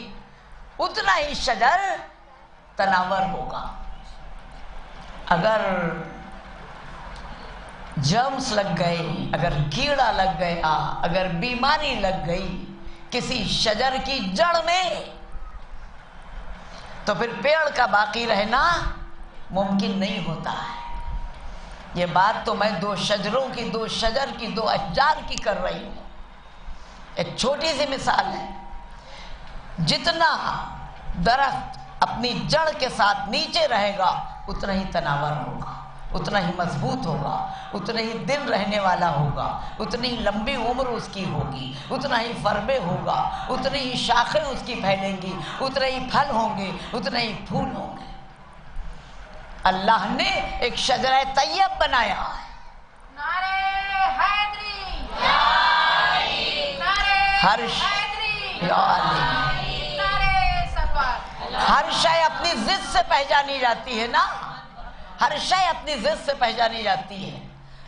B: اتنا ہی شجر تناور ہوگا. اگر جرمز لگ گئے، اگر کیڑا لگ گیا، اگر بیماری لگ گئی کسی شجر کی جڑ میں تو پھر پیڑ کا باقی رہنا ممکن نہیں ہوتا ہے. یہ بات تو میں دو شجروں کی، دو شجر کی، دو اشجار کی کر رہی ہوں. ایک چھوٹی سی مثال ہے جتنا درخت اپنی جڑ کے ساتھ نیچے رہے گا اتنا ہی تناور ہوگا، اتنا ہی مضبوط ہوگا، اتنا ہی دن رہنے والا ہوگا، اتنی ہی لمبی عمر اس کی ہوگی، اتنا ہی فربے ہوگا، اتنی ہی شاخیں اس کی پھیلیں گی، اتنے ہی پھل ہوں گے، اتنے ہی پھول ہوں گے۔ اللہ نے ایک شجرہ طیب بنایا ہے۔
C: نعرہ حیدری،
B: ہر ہر شے اپنی ضد سے پہچانی جاتی ہے نا، ہر شے اپنی ضد سے پہچانی جاتی ہے۔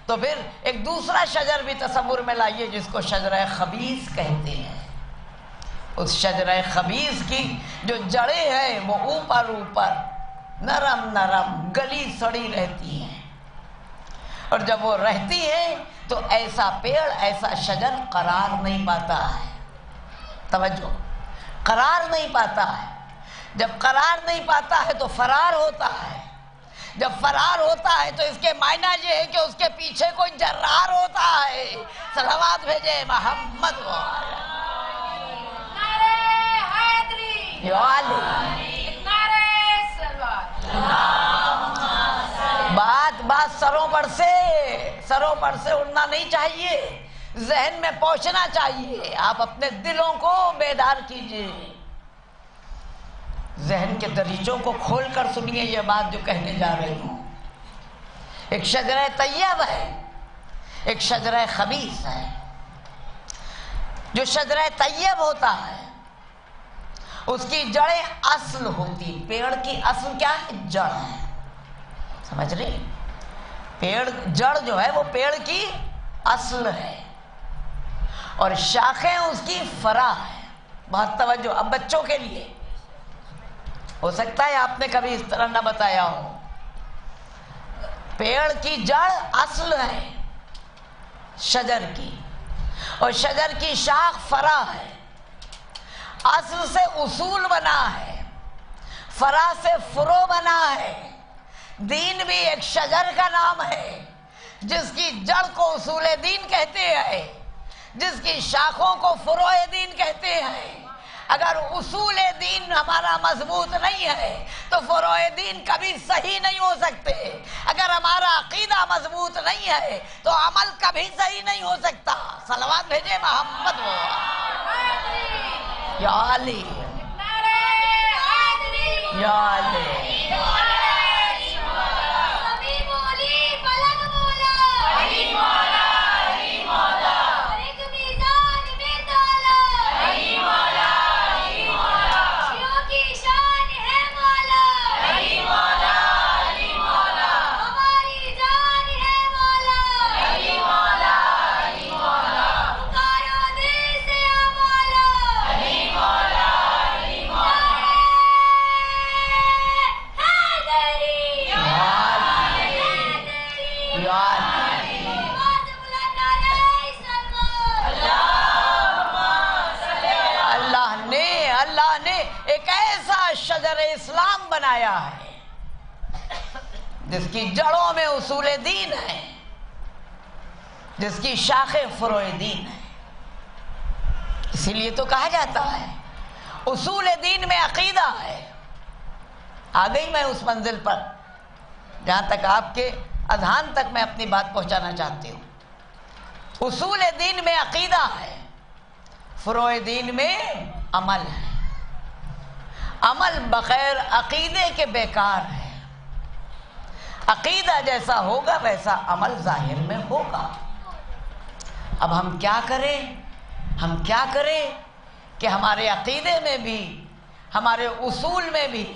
B: تو پھر ایک دوسرا شجر بھی تصور میں لائیے جس کو شجرہ خبیث کہتے ہیں۔ اس شجرہ خبیث کی جو جڑیں ہیں وہ اوپر اوپر نرم نرم گلی سڑی رہتی ہیں، اور جب وہ رہتی ہے تو ایسا پیڑ، ایسا شجر قرار نہیں پاتا ہے۔ توجہ، قرار نہیں پاتا ہے۔ جب قرار نہیں پاتا ہے تو فرار ہوتا ہے۔ جب فرار ہوتا ہے تو اس کے معنی یہ ہے کہ اس کے پیچھے کوئی جرار ہوتا ہے۔ صلوات بھیجے محمد بات سروں پر سے اڑنا نہیں چاہیے، ذہن میں پہنچنا چاہیے۔ آپ اپنے دلوں کو بیدار کیجئے، ذہن کے دریچوں کو کھول کر سنیے یہ بات جو کہنے جا رہی ہوں۔ ایک شجرہ طیب ہے، ایک شجرہ خبیث ہے۔ جو شجرہ طیب ہوتا ہے اس کی جڑیں اصل ہوتی، پیڑ کی اصل کیا ہے؟ جڑ ہے، سمجھ رہے؟ پیڑ جڑ جو ہے وہ پیڑ کی اصل ہے، اور شاخیں اس کی فرع ہے۔ بہت توجہ، اب بچوں کے لیے ہو سکتا ہے آپ نے کبھی اس طرح نہ بتایا ہو۔ پیڑ کی جڑ اصل ہے شجر کی، اور شجر کی شاخ فرع ہے۔ اصل سے اصول بنا ہے، فرع سے فرو بنا ہے۔ دین بھی ایک شجر کا نام ہے جس کی جڑ کو اصول دین کہتے ہیں، جس کی شاخوں کو فروع دین کہتے ہیں۔ اگر اصول دین ہمارا مضبوط نہیں ہے تو فروع دین کبھی صحیح نہیں ہو سکتے۔ اگر ہمارا عقیدہ مضبوط نہیں ہے تو عمل کبھی صحیح نہیں ہو سکتا۔ صلوات بھیجے محمد یا علی یا علی۔ اللہ نے ایک ایسا شجر اسلام بنایا ہے جس کی جڑوں میں اصول دین ہے، جس کی شاخیں فروع دین ہے۔ اسی لیے تو کہا جاتا ہے اصول دین میں عقیدہ ہے۔ آ گئی میں اس منزل پر جہاں تک آپ کے اذہان تک میں اپنی بات پہنچانا چاہتی ہوں۔ اصول دین میں عقیدہ ہے، فروع دین میں عمل ہے۔ عمل بغیر عقیدے کے بیکار ہے۔ عقیدہ جیسا ہوگا ویسا عمل ظاہر میں ہوگا۔ اب ہم کیا کریں کہ ہمارے عقیدے میں بھی، ہمارے اصول میں بھی،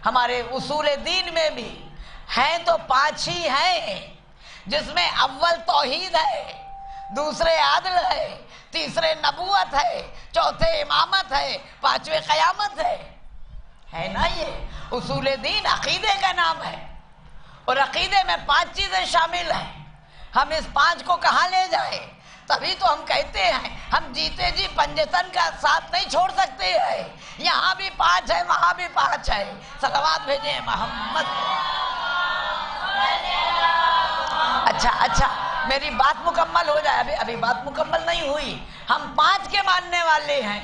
B: ہمارے اصول دین میں بھی ہیں تو 5 ہی ہیں، جس میں اول توحید ہے، دوسرے عدل ہے، تیسرے نبوت ہے، چوتھے امامت ہے، 5ویں قیامت ہے نا۔ یہ اصول دین عقیدے کا نام ہے، اور عقیدے میں 5 چیزیں شامل ہیں۔ ہم اس 5 کو کہاں لے جائیں؟ تبھی تو ہم کہتے ہیں ہم جیتے جی پنجتن کا ساتھ نہیں چھوڑ سکتے ہیں۔ یہاں بھی 5 ہے، وہاں بھی 5 ہے۔ صلوات بھیجیں محمد۔ اچھا میری بات مکمل ہو جائے، ابھی بات مکمل نہیں ہوئی۔ ہم 5 کے ماننے والے ہیں،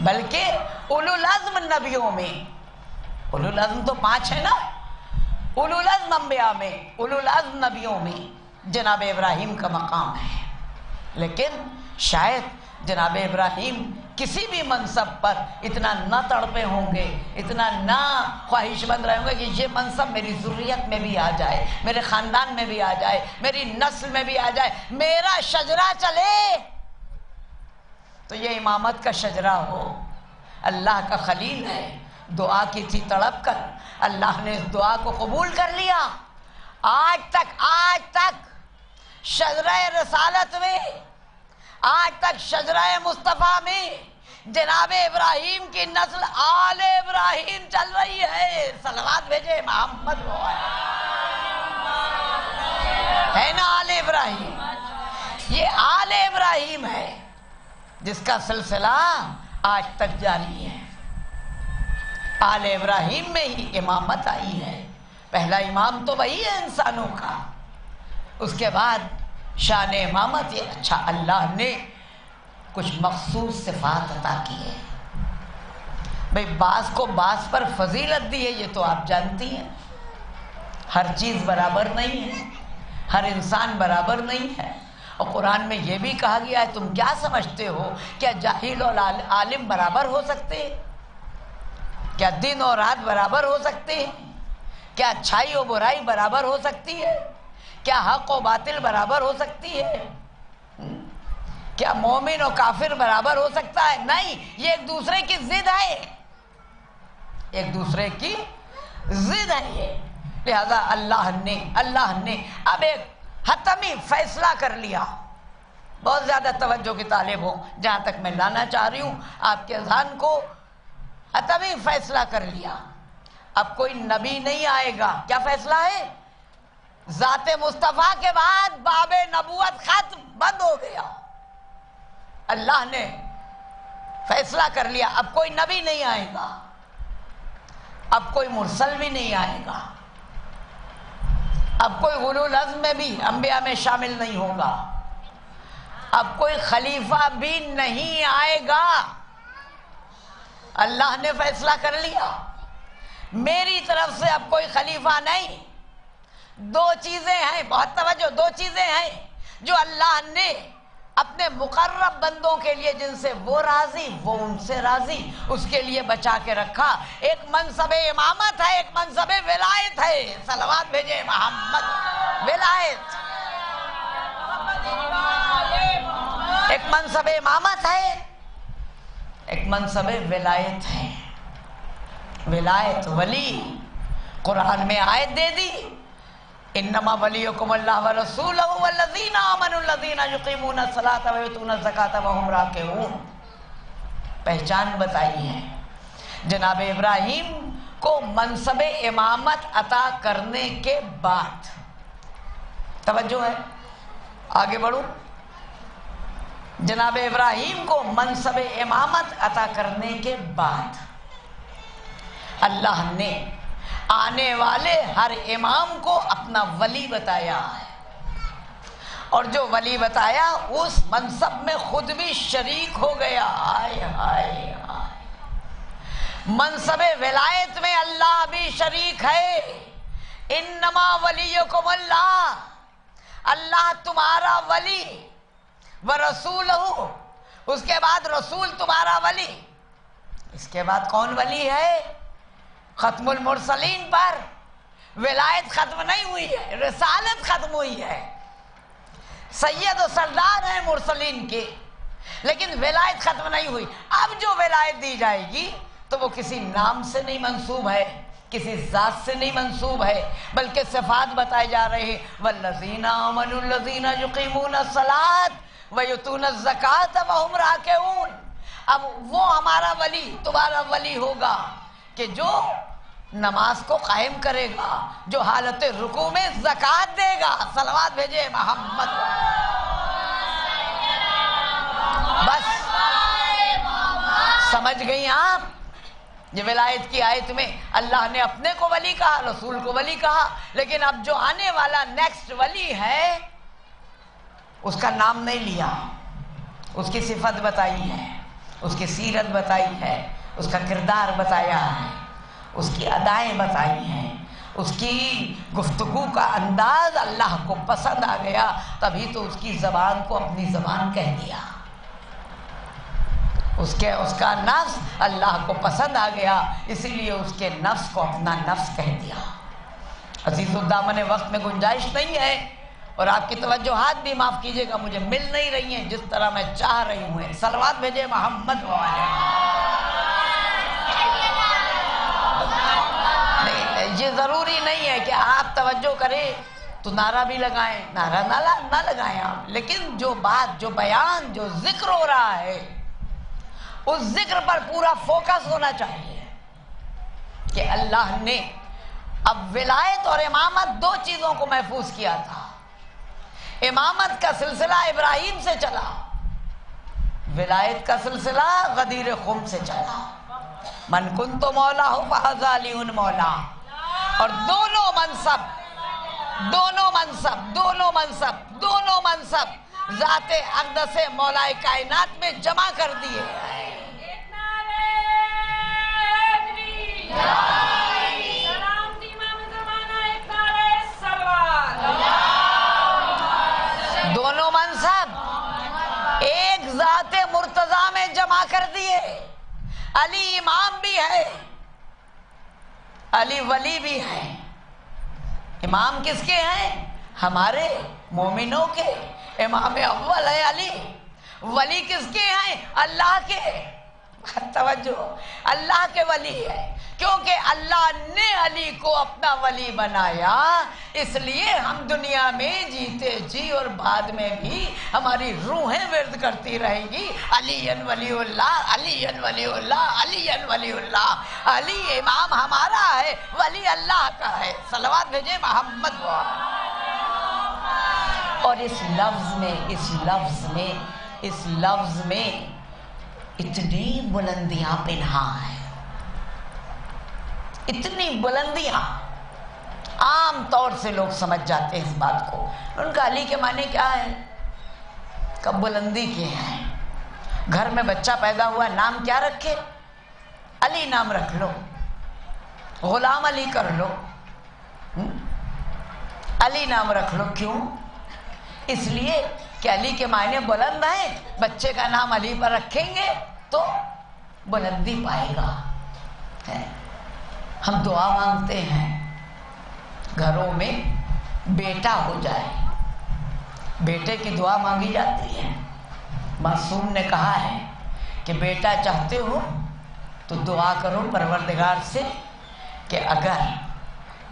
B: بلکہ اولو العزم نبیوں میں، اولو العزم تو 5 ہے نا، اولو العزم انبیاء میں، اولو العزم نبیوں میں جناب ابراہیم کا مقام ہے۔ لیکن شاید جناب ابراہیم کسی بھی منصب پر اتنا نہ تڑپے ہوں گے، اتنا نہ خواہش مند رہے ہوں گے کہ یہ منصب میری ذریت میں بھی آ جائے، میرے خاندان میں بھی آ جائے، میری نسل میں بھی آ جائے، میرا شجرہ چلے تو یہ امامت کا شجرہ ہو۔ اللہ کا خلیل ہے، دعا کی تھی تڑپ کر، اللہ نے اس دعا کو قبول کر لیا۔ آج تک شجرہ رسالت میں، آج تک شجرہ مصطفیٰ میں جناب ابراہیم کی نسل آل ابراہیم چل رہی ہے۔ صلوات بھیجے محمد ہے نا آل ابراہیم، یہ آل ابراہیم ہے جس کا سلسلہ آج تک جاری ہے۔ آل ابراہیم میں ہی امامت آئی ہے، پہلا امام تو وہی ہے انسانوں کا، اس کے بعد شان امامت یہ اچھا اللہ نے کچھ مخصوص صفات عطا کی ہے۔ بھئی بعض کو بعض پر فضیلت دی ہے، یہ تو آپ جانتی ہیں، ہر چیز برابر نہیں ہے، ہر انسان برابر نہیں ہے۔ اور قرآن میں یہ بھی کہا گیا ہے تم کیا سمجھتے ہو کیا جاہل اور عالم برابر ہو سکتے ہیں؟ کیا دن اور رات برابر ہو سکتے ہیں؟ کیا اچھائی و برائی برابر ہو سکتی ہے؟ کیا حق و باطل برابر ہو سکتی ہے؟ کیا مومن و کافر برابر ہو سکتا ہے؟ نہیں، یہ ایک دوسرے کی ضد ہے، ایک دوسرے کی ضد ہے یہ۔ لہذا اللہ نے اب ایک حتمی فیصلہ کر لیا۔ بہت زیادہ توجہ کی طالب ہوں، جہاں تک میں لانا چاہ رہی ہوں آپ کے ذہن کو، حتمی فیصلہ کر لیا، اب کوئی نبی نہیں آئے گا۔ کیا فیصلہ ہے؟ ذات مصطفیٰ کے بعد باب نبوت ختم، بند ہو گیا۔ اللہ نے فیصلہ کر لیا اب کوئی نبی نہیں آئے گا، اب کوئی مرسل بھی نہیں آئے گا، اب کوئی اولو العزم میں بھی انبیاء میں شامل نہیں ہوگا، اب کوئی خلیفہ بھی نہیں آئے گا۔ اللہ نے فیصلہ کر لیا میری طرف سے اب کوئی خلیفہ نہیں۔ دو چیزیں ہیں، بہت توجہ، دو چیزیں ہیں جو اللہ نے اپنے مقرب بندوں کے لیے، جن سے وہ راضی وہ ان سے راضی، اس کے لیے بچا کے رکھا۔ ایک منصب امامت ہے، ایک منصب ولایت ہے۔ صلوات بھیجے محمد۔ ولایت ایک منصب امامت ہے، ایک منصب ولایت ہے۔ ولایت، ولی، قرآن میں آیت دے دی، انما ولیکم اللہ ورسولہ والذین آمنوا الذین یقیمون الصلاۃ ویؤتون الزکاۃ وہم راکعون۔ پہچان بتائی ہے۔ جناب ابراہیم کو منصب امامت عطا کرنے کے بعد، توجہ ہے، آگے بڑھو، جناب ابراہیم کو منصب امامت عطا کرنے کے بعد اللہ نے آنے والے ہر امام کو اپنا ولی بتایا ہے، اور جو ولی بتایا اس منصب میں خود بھی شریک ہو گیا۔ آئے آئے آئے، منصب ولایت میں اللہ بھی شریک ہے۔ انما ولیکم اللہ، اللہ تمہارا ولی، ورسولہ، اس کے بعد رسول تمہارا ولی۔ اس کے بعد کون ولی ہے؟ ختم المرسلین پر ولایت ختم نہیں ہوئی ہے، رسالت ختم ہوئی ہے۔ سید و سردار ہیں مرسلین کے، لیکن ولایت ختم نہیں ہوئی۔ اب جو ولایت دی جائے گی تو وہ کسی نام سے نہیں منسوب ہے، کسی ذات سے نہیں منسوب ہے، بلکہ صفات بتائے جا رہے ہیں۔ والذین آمنوا الذین یقیمون الصلاۃ ویؤتون الزکاۃ وہم راکعون۔ اب وہ ہمارا ولی، تمہارا ولی ہوگا کہ جو نماز کو قائم کرے گا، جو حالت رکوع میں زکوٰۃ دے گا۔ صلوات بھیجے محمد۔ بس سمجھ گئی آپ؟ یہ ولایت کی آیت میں اللہ نے اپنے کو ولی کہا، رسول کو ولی کہا، لیکن اب جو آنے والا نیکسٹ ولی ہے اس کا نام نہیں لیا، اس کی صفت بتائی ہے۔ اس کی سیرت بتائی ہے، اس کا کردار بتایا ہے، اس کی ادائیں بتائی ہیں، اس کی گفتگو کا انداز اللہ کو پسند آ گیا، تبھی تو اس کی زبان کو اپنی زبان کہہ دیا۔ اس کا نفس اللہ کو پسند آ گیا، اسی لیے اس کے نفس کو اپنا نفس کہہ دیا۔ عزیز الدامن وقت میں گنجائش نہیں ہے، اور آپ کی توجہات بھی معاف کیجئے گا مجھے مل نہیں رہی ہیں جس طرح میں چاہ رہی ہوں۔ صلوات بھیجے محمد والے۔ یہ ضروری نہیں ہے کہ آپ توجہ کریں تو نعرہ بھی لگائیں، نعرہ نہ لگائیں آپ، لیکن جو بات، جو بیان، جو ذکر ہو رہا ہے اس ذکر پر پورا فوکس ہونا چاہیے کہ اللہ نے اب ولایت اور امامت دو چیزوں کو محفوظ کیا تھا۔ امامت کا سلسلہ ابراہیم سے چلا، ولایت کا سلسلہ غدیر خم سے چلا۔ من کنت مولا ہو فہذا علی مولا، اور دونوں منصب ذات اقدس مولا کائنات میں جمع کر دیے۔ دونوں منصب ایک ذات مرتضی میں جمع کر دیے۔ علی امام بھی ہے، علی ولی بھی ہے۔ امام کس کے ہیں؟ ہمارے مومنوں کے۔ امام اول ہے علی۔ ولی کس کے ہیں؟ اللہ کے۔ توجہ، اللہ کے ولی ہے، کیونکہ اللہ نے علی کو اپنا ولی بنایا، اس لیے ہم دنیا میں جیتے جی اور بعد میں بھی ہماری روحیں ورد کرتی رہیں گی، علی ولی اللہ، علی ولی اللہ، علی ولی اللہ۔ علی امام ہمارا ہے، ولی اللہ کا ہے۔ صلوات بھیجے محمد والے۔ اور اس لفظ میں اتنی بلندیاں پنہا ہیں، اتنی بلندیاں، عام طور سے لوگ سمجھ جاتے ہیں اس بات کو۔ ان کا علی کے معنی کیا ہے؟ کب بلندی کے ہیں؟ گھر میں بچہ پیدا ہوا، نام کیا رکھے؟ علی نام رکھ لو، غلام علی کر لو، علی نام رکھ لو۔ کیوں؟ اس لیے کہ علی کے معنی بلند ہیں، بچے کا نام علی پر رکھیں گے تو بلندی پائے گا۔ ہم دعا مانگتے ہیں گھروں میں بیٹا ہو جائے، بیٹے کی دعا مانگی جاتی ہے۔ معصوم نے کہا ہے کہ بیٹا چاہتے ہو تو دعا کرو پروردگار سے کہ اگر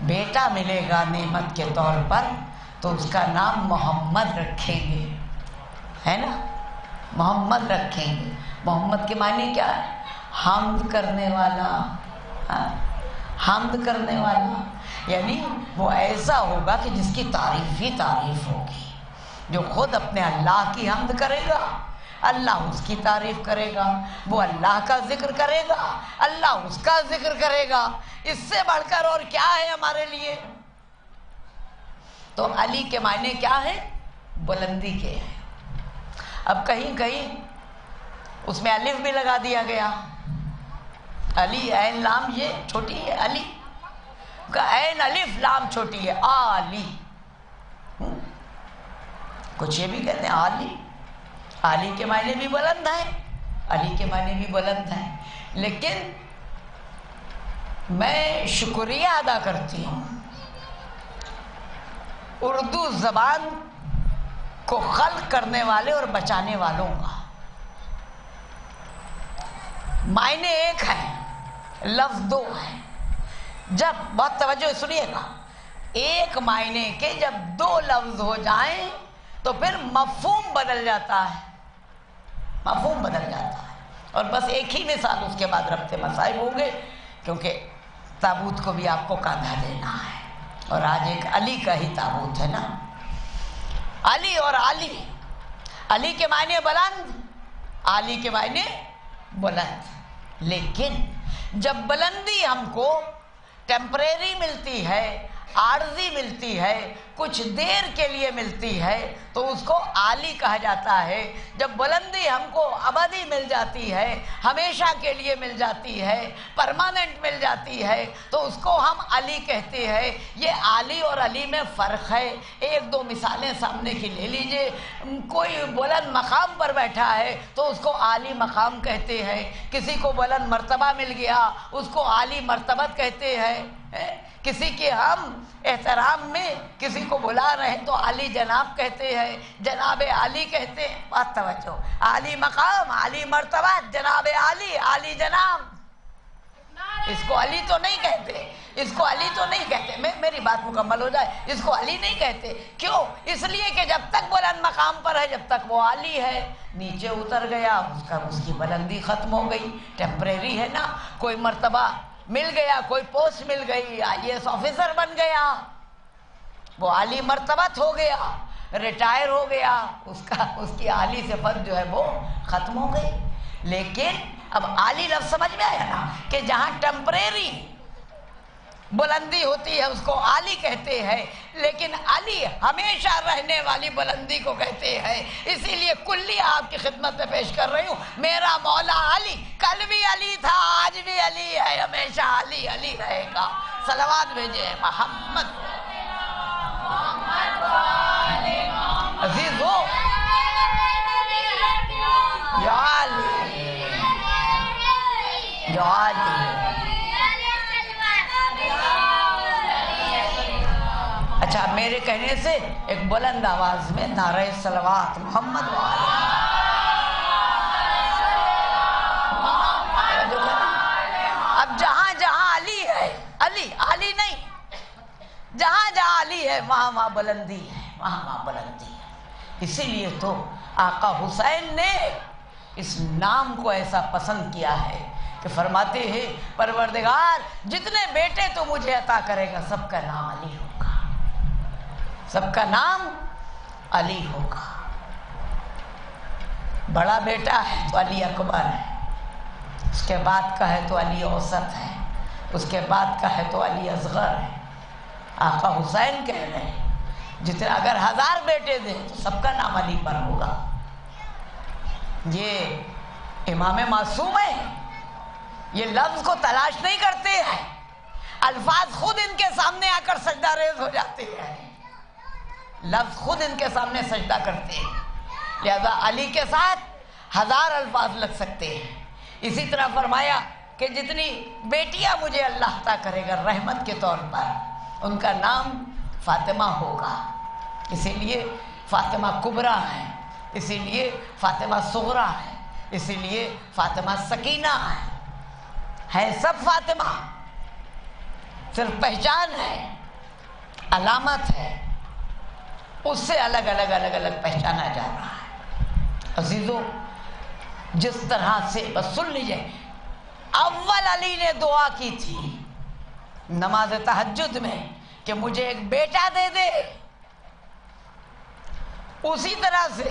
B: بیٹا ملے گا نعمت کے طور پر تو اس کا نام محمد رکھیں گے، ہے نا؟ محمد رکھیں گے۔ محمد کے معنی کیا ہے؟ حمد کرنے والا، حمد کرنے والا، یعنی وہ ایسا ہوگا کہ جس کی تعریف ہی تعریف ہوگی۔ جو خود اپنے اللہ کی حمد کرے گا، اللہ اس کی تعریف کرے گا، وہ اللہ کا ذکر کرے گا، اللہ اس کا ذکر کرے گا۔ اس سے بڑھ کر اور کیا ہے ہمارے لیے؟ تو علی کے معنی کیا ہے؟ بلندی کے ہیں۔ اب کہیں کہیں اس میں الف بھی لگا دیا گیا، علی عین لام یہ چھوٹی ہے، علی کا عین الف لام چھوٹی ہے، علی۔ کچھ یہ بھی کہتے ہیں علی، علی کے معنی بھی بلند ہیں، علی کے معنی بھی بلند ہیں، لیکن میں شکریہ ادا کرتی ہوں اردو زبان کو خلق کرنے والے اور بچانے والوں کا۔ معنی ایک ہے، لفظ دو ہے۔ جب بہت توجہ سنیے گا، ایک معنی کے جب دو لفظ ہو جائیں تو پھر مفہوم بدل جاتا ہے، مفہوم بدل جاتا ہے۔ اور بس ایک ہی مثال اس کے بعد ربط مصائب ہوں گے، کیونکہ تابوت کو بھی آپ کو کاندھا دینا ہے، اور آج ایک علی کا ہی تابوت ہے نا۔ علی اور علی، علی کے معنی بلند، علی کے معنی بلند، لیکن جب بلندی ہم کو ٹیمپریری ملتی ہے، عارضی ملتی ہے، کچھ دیر کے لیے ملتی ہے تو اس کو عالی کہا جاتا ہے۔ جب بلندی ہم کو ابدی مل جاتی ہے، ہمیشہ کے لیے مل جاتی ہے، پرماننٹ مل جاتی ہے تو اس کو ہم علی کہتے ہیں۔ یہ عالی اور علی میں فرق ہے۔ ایک دو مثالیں سامنے کی لے لیجئے۔ کوئی بلند مقام پر بیٹھا ہے تو اس کو عالی مقام کہتے ہیں، کسی کو بلند مرتبہ مل گیا اس کو عالی مرتبت کہتے ہیں۔ کسی کے ہم احترام میں کسی کو بلا رہے ہیں تو عالی جناب کہتے ہیں، جناب عالی کہتے ہیں۔ بات توجہ، عالی مقام، عالی مرتبہ، جناب عالی، عالی جناب۔ اس کو علی تو نہیں کہتے، اس کو علی تو نہیں کہتے، میری بات مکمل ہو جائے، اس کو علی نہیں کہتے۔ کیوں؟ اس لیے کہ جب تک بلند مقام پر ہے جب تک وہ علی ہے، نیچے اتر گیا اس کی بلندی ختم ہو گئی، ٹیمپریری ہے نا۔ کوئی مرتبہ مل گیا، کوئی پوسٹ مل گئی، IAS آفیسر بن گیا، وہ عالی مرتبت ہو گیا، ریٹائر ہو گیا، اس کی عالی صفت جو ہے وہ ختم ہو گئی۔ لیکن اب عالی لفظ سمجھ میں آیا نا کہ جہاں ٹیمپریری بلندی ہوتی ہے اس کو عالی کہتے ہیں، لیکن علی ہمیشہ رہنے والی بلندی کو کہتے ہیں۔ اسی لیے کلی آپ کی خدمت میں پیش کر رہی ہوں، میرا مولا علی کل بھی علی تھا، آج بھی علی ہے، ہمیشہ علی علی رہے گا۔ صلوات بھیجے محمد عزیز ہو یا علی یا علی۔ اچھا، میرے کہنے سے ایک بلند آواز میں نعرہ صلوات محمد اب جہاں جہاں علی ہے، علی نہیں، جہاں جہاں علی ہے وہاں وہاں بلندی ہے، وہاں وہاں بلندی ہے۔ اسی لیے تو آقا حسین نے اس نام کو ایسا پسند کیا ہے کہ فرماتے ہیں پروردگار جتنے بیٹے تو مجھے عطا کرے گا سب کا نام علی ہوگا، سب کا نام علی ہوگا۔ بڑا بیٹا ہے تو علی اکبر ہے، اس کے بعد کا ہے تو علی اوسط ہے، اس کے بعد کا ہے تو علی اصغر ہے۔ آقا حسین کہہ رہے ہیں جتنے اگر 1000 بیٹے دیں تو سب کا نام علی پر ہوگا۔ یہ امام معصوم ہے، یہ لفظ کو تلاش نہیں کرتے ہیں، الفاظ خود ان کے سامنے آ کر سجدہ ریز ہو جاتے ہیں، لفظ خود ان کے سامنے سجدہ کرتے ہیں، لہذا علی کے ساتھ 1000 الفاظ لگ سکتے ہیں۔ اسی طرح فرمایا کہ جتنی بیٹیاں مجھے اللہ عطا کرے گا رحمت کے طور پر ان کا نام فاطمہ ہوگا، اسی لیے فاطمہ کبریٰ ہے، اسی لیے فاطمہ صغریٰ ہے، اسی لیے فاطمہ سکینہ ہے سب فاطمہ، صرف پہچان ہے، علامت ہے، اس سے الگ الگ پہچانا جا رہا ہے۔ عزیزو، جس طرح سے بس سن لیجئے، اول علی نے دعا کی تھی نماز تہجد میں کہ مجھے ایک بیٹا دے دے، اسی طرح سے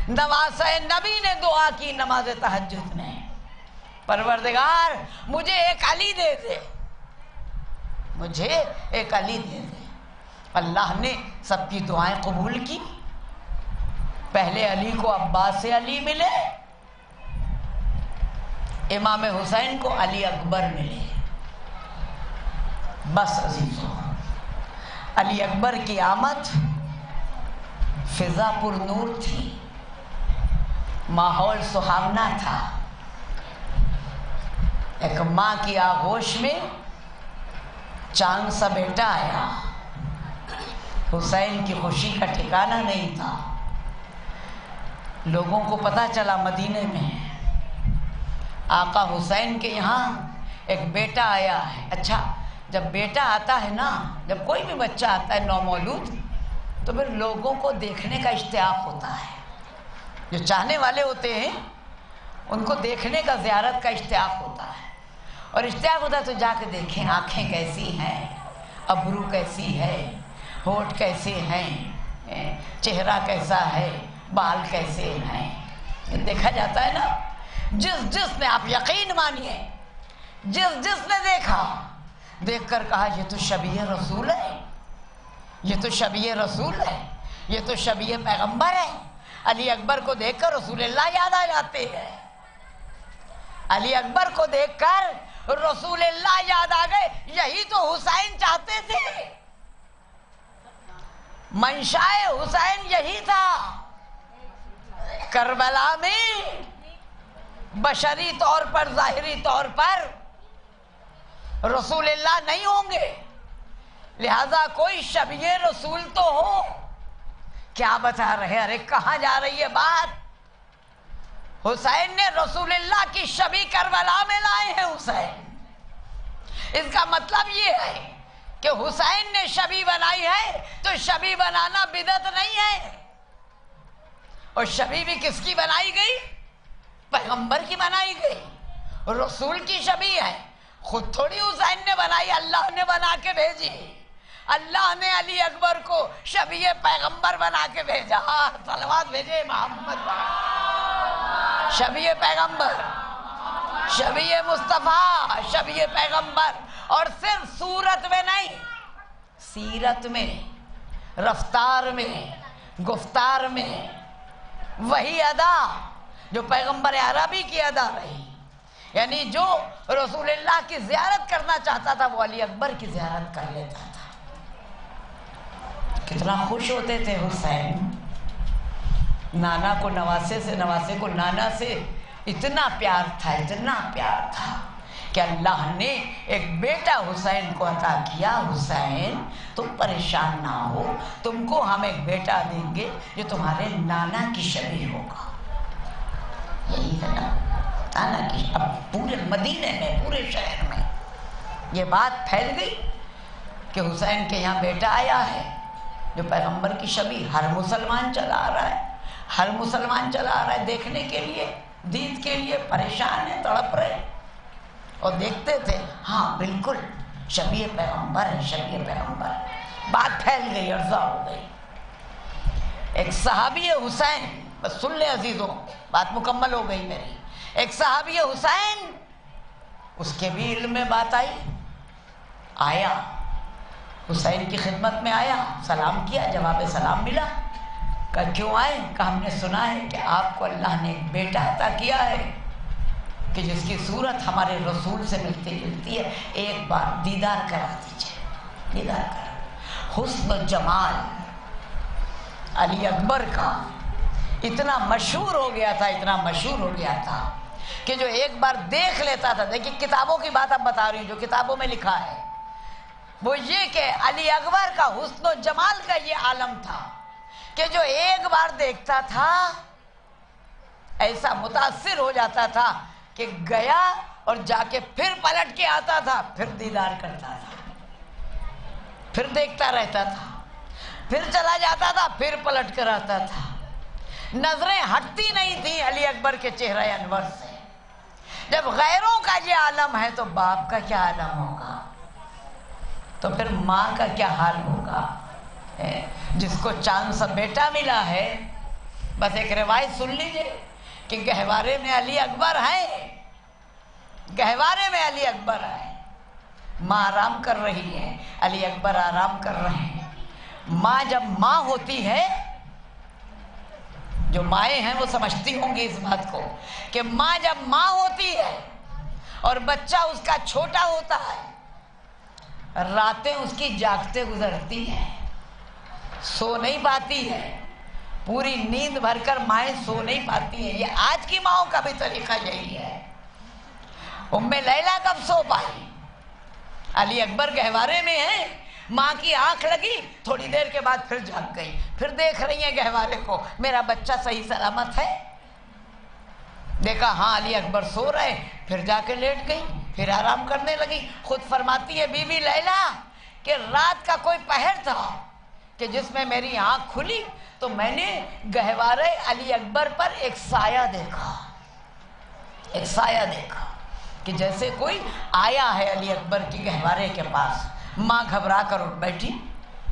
B: نواسہ نبی نے دعا کی نماز تہجد میں، پروردگار مجھے ایک علی دے دے، مجھے ایک علی دے دے۔ اللہ نے سب کی دعائیں قبول کی۔ پہلے علی کو عباس علی ملے، امام حسین کو علی اکبر ملے۔ بس عزیزو، علی اکبر کی آمد فضا پر نور تھی، ماحول سہاونا تھا، ایک ماں کی آغوش میں چاند سا بیٹا آیا، حسین کی خوشی کا ٹھکانہ نہیں تھا۔ لوگوں کو پتہ چلا مدینے میں آقا حسین کے یہاں ایک بیٹا آیا ہے۔ اچھا، جب بیٹا آتا ہے نا، جب کوئی بھی بچہ آتا ہے نومولود، تو پھر لوگوں کو دیکھنے کا اشتیاق ہوتا ہے، جو چاہنے والے ہوتے ہیں ان کو دیکھنے کا، زیارت کا اشتیاق ہوتا ہے، اور اشتیاق ہوتا ہے تو جا کے دیکھیں آنکھیں کیسی ہیں، ابرو کیسی ہے، ہونٹ کیسے ہیں، چہرہ کیسا ہے، بال کیسے ہیں، دیکھا جاتا ہے نا۔ جس نے، آپ یقین مانیے، جس نے دیکھا، دیکھ کر کہا یہ تو شبیہ رسول ہے، یہ تو شبیہ رسول ہے، یہ تو شبیہ پیغمبر ہے۔ علی اکبر کو دیکھ کر رسول اللہ یاد آ جاتے ہیں، علی اکبر کو دیکھ کر رسول اللہ یاد آ گئے۔ یہی تو حسین چاہتے تھے، منشائے حسین یہی تھا۔ کربلا میں بشری طور پر، ظاہری طور پر رسول اللہ نہیں ہوں گے، لہذا کوئی شبیہ رسول تو ہو۔ کیا بتا رہے؟ ارے کہاں جا رہی ہے بات؟ حسین نے رسول اللہ کی شبیہ کربلا میں لائے ہیں حسین۔ اس کا مطلب یہ ہے کہ حسین نے شبیہ بنائی ہے تو شبیہ بنانا بدعت نہیں ہے۔ اور شبیہ بھی کس کی بنائی گئی؟ پیغمبر کی بنائی گئی، رسول کی شبیہ ہے۔ خود تھوڑی حسین نے بنائی، اللہ نے بنا کے بھیجی۔ اللہ نے علی اکبر کو شبیہ پیغمبر بنا کے بھیجا۔ صلوات بھیجے محمد، شبیہ پیغمبر، شبیہ مصطفیٰ، شبیہ پیغمبر۔ اور صرف صورت میں نہیں، سیرت میں، رفتار میں، گفتار میں وہی ادا جو پیغمبر عربی کی ادا رہی۔ یعنی جو رسول اللہ کی زیارت کرنا چاہتا تھا وہ علی اکبر کی زیارت کر لیتا تھا۔ کتنا خوش ہوتے تھے حسین، نانا کو نواسے سے، نواسے کو نانا سے اتنا پیار تھا، اتنا پیار تھا کہ اللہ نے ایک بیٹا حسین کو عطا کیا۔ حسین تم پریشان نہ ہو، تم کو ہم ایک بیٹا دیں گے جو تمہارے نانا کی شبیہ ہوگا۔ یہی ہے نا نانا کی۔ اب پورے مدینے میں، پورے شہر میں یہ بات پھیل گئی کہ حسین کے یہاں بیٹا آیا ہے جو پیغمبر کی شبیہ۔ ہر مسلمان چلا آ رہا ہے، ہر مسلمان چلا آ رہا ہے دیکھنے کے لیے، دید کے لیے، پریشان ہے، تڑپ رہے اور دیکھتے تھے۔ ہاں بالکل شبیہ پیغمبر ہے، شبیہ پیغمبر۔ بات پھیل گئی، عرضہ ہو گئی۔ ایک صحابی حسین، بس سن لے عزیزوں، بات مکمل ہو گئی میری۔ ایک صحابی حسین، اس کے بھی علم میں بات آئی، آیا حسین کی خدمت میں، آیا، سلام کیا، جواب سلام ملا۔ کہا کیوں آئے؟ کہا ہم نے سنا ہے کہ آپ کو اللہ نے ایک بیٹا عطا کیا ہے کہ جس کی صورت ہمارے رسول سے ملتی جلتی ہے، ایک بار دیدار کرا دیجئے، دیدار کرا۔ حسن و جمال علی اکبر کا اتنا مشہور ہو گیا تھا، اتنا مشہور ہو گیا تھا کہ جو ایک بار دیکھ لیتا تھا، دیکھیں کتابوں کی بات اب بتا رہی ہوں جو کتابوں میں لکھا ہے، وہ یہ کہ علی اکبر کا حسن و جمال کا یہ عالم تھا کہ جو ایک بار دیکھتا تھا ایسا متاثر ہو جاتا تھا کہ گیا اور جا کے پھر پلٹ کے آتا تھا، پھر دیدار کرتا تھا، پھر دیکھتا رہتا تھا، پھر چلا جاتا تھا، پھر پلٹ کر آتا تھا۔ نظریں ہٹتی نہیں تھیں علی اکبر کے چہرہ انور سے۔ جب غیروں کا یہ عالم ہے تو باپ کا کیا عالم ہوگا، تو پھر ماں کا کیا حال ہوگا؟ جس کو چاند سا بیٹا ملا ہے، بس ایک روایت سن لیجئے کہ گہوارے میں علی اکبر ہیں، گہوارے میں علی اکبر ہیں، ماں آرام کر رہی ہے، علی اکبر آرام کر رہے ہیں۔ ماں جب ماں ہوتی ہے، جو مائیں ہیں وہ سمجھتی ہوں گی اس بات کو کہ ماں جب ماں ہوتی ہے اور بچہ اس کا چھوٹا ہوتا ہے، راتیں اس کی جاگتے گزرتی ہیں، سو نہیں پاتی ہے، پوری نیند بھر کر مائیں سو نہیں پاتی ہیں۔ یہ آج کی ماؤں کا بھی طریقہ یہی ہے۔ ام لیلہ کب سو پائی؟ علی اکبر گہوارے میں ہیں، ماں کی آنکھ لگی، تھوڑی دیر کے بعد پھر جھاگ گئی، پھر دیکھ رہی ہیں گہوارے کو، میرا بچہ صحیح سلامت ہے؟ دیکھا ہاں علی اکبر سو رہے، پھر جا کے لیٹ گئی، پھر آرام کرنے لگی۔ خود فرماتی ہے بی بی لیلہ کہ رات کا کوئی پہر تھا کہ جس میں میری آنکھ کھلی تو میں نے گہوارے علی اکبر پر ایک سایہ دیکھا، ایک سایہ دیکھا کہ جیسے کوئی آیا ہے علی اکبر کی گہوارے کے پاس۔ ماں گھبرا کر اٹھ بیٹھی،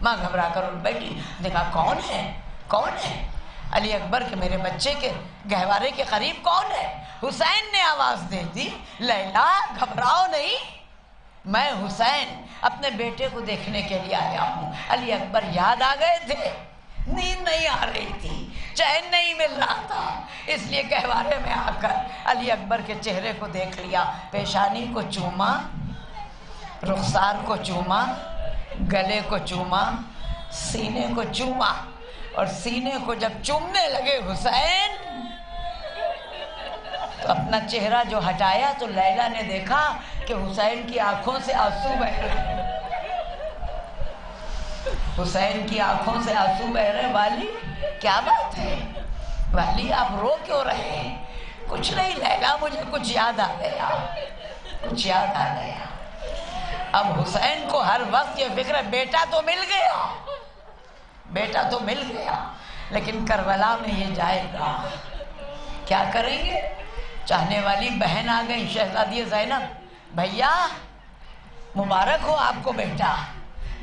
B: ماں گھبرا کر اٹھ بیٹھی، دیکھا کون ہے، کون ہے؟ علی اکبر کے میرے بچے کے گہوارے کے قریب کون ہے؟ حسین نے آواز دے دی، لیلا گھبراؤ نہیں، میں حسین اپنے بیٹے کو دیکھنے کے لیے آیا ہوں۔ علی اکبر یاد آ گئے تھے، نیند نہیں آ رہی تھی، چین نہیں مل رہا تھا، اس لیے گہوارے میں آ کر علی اکبر کے چہرے کو دیکھ لیا، پیشانی کو چوما، رخسار کو چوما، گلے کو چوما، سینے کو چوما، اور سینے کو جب چومنے لگے حسین تو اپنا چہرہ جو ہٹایا تو لیلا نے دیکھا کہ حسین کی آنکھوں سے آنسو بہ رہے ہیں۔ حسین کی آنکھوں سے آنسو بہ رہے۔ والی کیا بات ہے؟ والی آپ رو کیوں رہے ہیں؟ کچھ نہیں لیلا، مجھے کچھ یاد آ گیا، کچھ یاد آ گیا۔ اب حسین کو ہر وقت یہ فکر ہے بیٹا تو مل گیا، بیٹا تو مل گیا، لیکن کربلا میں یہ جائے گا، کیا کریں گے؟ چاہنے والی بہن آ گئی شہزادی زینب، بھیا مبارک ہو آپ کو بیٹا۔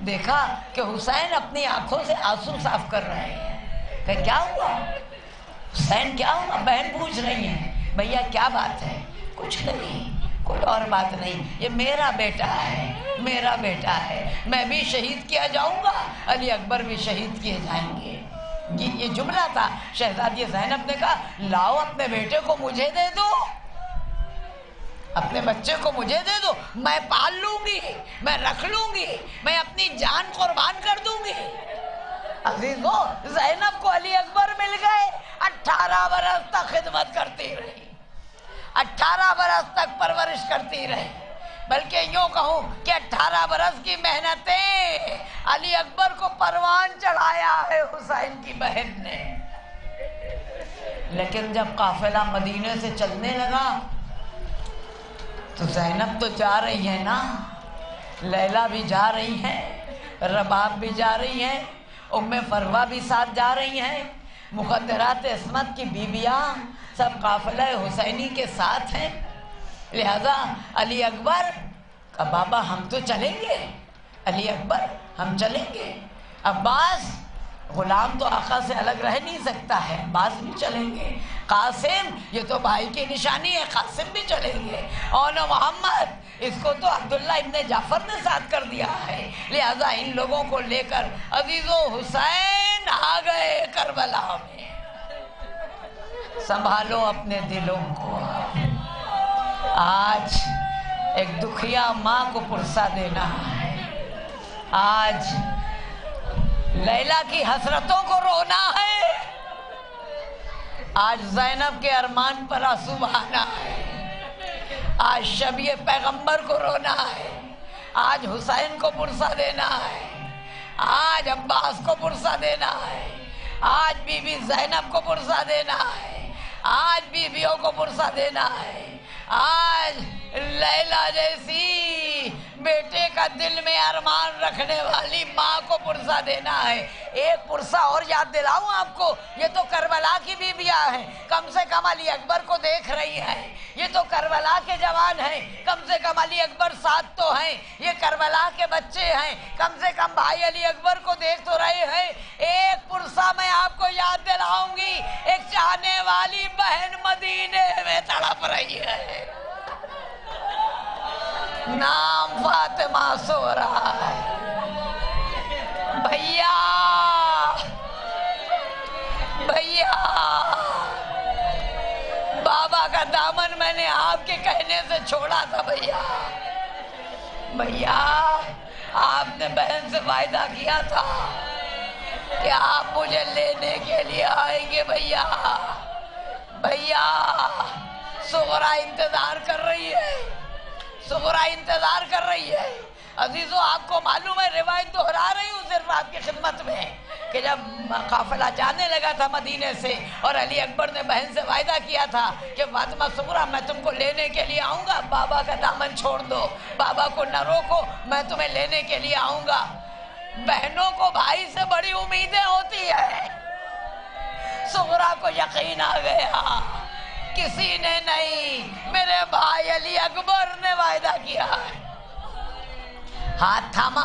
B: دیکھا کہ حسین اپنی آنکھوں سے آنسو صاف کر رہے ہیں، کہ کیا ہوا حسین، کیا ہوا؟ بہن پوچھ رہی ہیں بھیا کیا بات ہے؟ کچھ نہیں، کوئی اور بات نہیں، یہ میرا بیٹا ہے، میرا بیٹا ہے، میں بھی شہید کیا جاؤں گا، علی اکبر بھی شہید کیے جائیں گے۔ یہ جملہ تھا۔ شہزادی زینب نے کہا لاؤ اپنے بیٹے کو مجھے دے دو، اپنے بچے کو مجھے دے دو، میں پال لوں گی، میں رکھ لوں گی، میں اپنی جان قربان کر دوں گی۔ عزیزو، زینب کو علی اکبر مل گئے، 18 برس تک خدمت کرتی رہی، 18 برس تک پرورش کرتی رہی، بلکہ یوں کہوں کہ 18 برس کی محنتیں علی اکبر کو پروان چڑھایا ہے حسین کی بہن نے۔ لیکن جب قافلہ مدینے سے چلنے لگا تو زینب تو جا رہی ہے نا، لیلا بھی جا رہی ہیں، رباب بھی جا رہی ہیں، ام فروہ بھی ساتھ جا رہی ہیں، مقدرات عصمت کی بیویاں سب قافلہ حسینی کے ساتھ ہیں۔ لہذا علی اکبر کہا بابا ہم تو چلیں گے، علی اکبر ہم چلیں گے، عباس غلام تو آقا سے الگ رہ نہیں سکتا ہے، عباس بھی چلیں گے، قاسم یہ تو بھائی کی نشانی ہے، قاسم بھی چلیں گے، اور محمد اس کو تو عبداللہ ابن جعفر نے ساتھ کر دیا ہے، لہذا ان لوگوں کو لے کر عزیزو حسین آ گئے کربلا میں۔ سنبھالو اپنے دلوں کو، آج ایک دکھیا ماں کو پرسہ دینا ہے، آج لیلا کی حسرتوں کو رونا ہے، آج زینب کے ارمان پر آنسو بہانا ہے، آج شبیہ پیغمبر کو رونا ہے، آج حسین کو پرسہ دینا ہے، آج عباس کو پرسہ دینا ہے، آج بی بی زینب کو پرسہ دینا ہے، آج بیویوں کو پرسہ دینا ہے، آج لیلا جیسی بیٹے کا دل میں ارمان رکھنے والی ماں کو پرسہ دینا ہے۔ ایک پرسہ اور یاد دلاؤں آپ کو، یہ تو کربلا کی بیویاں ہیں، کم سے کم علی اکبر کو دیکھ رہی ہیں، یہ تو کربلا کے جوان ہیں، کم سے کم علی اکبر ساتھ تو ہیں، یہ کربلا کے بچے ہیں، کم سے کم بھائی علی اکبر کو دیکھ تو رہے ہیں۔ ایک پرسہ میں آپ کو یاد دلاؤں گی، ایک چاہنے والی بہن مدینے میں تڑپ رہی ہے، نام فاطمہ سو رہا ہے، بھیا بھیا بابا کا دامن میں نے آپ کے کہنے سے چھوڑا تھا، بھیا بھیا آپ نے بہن سے وعدہ کیا تھا کہ آپ مجھے لینے کے لیے آئیں گے، بھیا بھیا صغرا انتظار کر رہی ہے، صغرا انتظار کر رہی ہے۔ عزیزو آپ کو معلوم ہے، روایت دہرا رہی ہوں صرف آپ کی خدمت میں، کہ جب قافلہ جانے لگا تھا مدینے سے اور علی اکبر نے بہن سے وعدہ کیا تھا کہ فاطمہ صغرا میں تم کو لینے کے لیے آؤں گا، بابا کا دامن چھوڑ دو، بابا کو نہ روکو، میں تمہیں لینے کے لیے آؤں گا۔ بہنوں کو بھائی سے بڑی امیدیں ہوتی ہیں، صغرا کو یقین آ گیا کسی نے نہیں، میرے بھائی علی اکبر نے وعدہ کیا ہے۔ ہاتھ تھاما،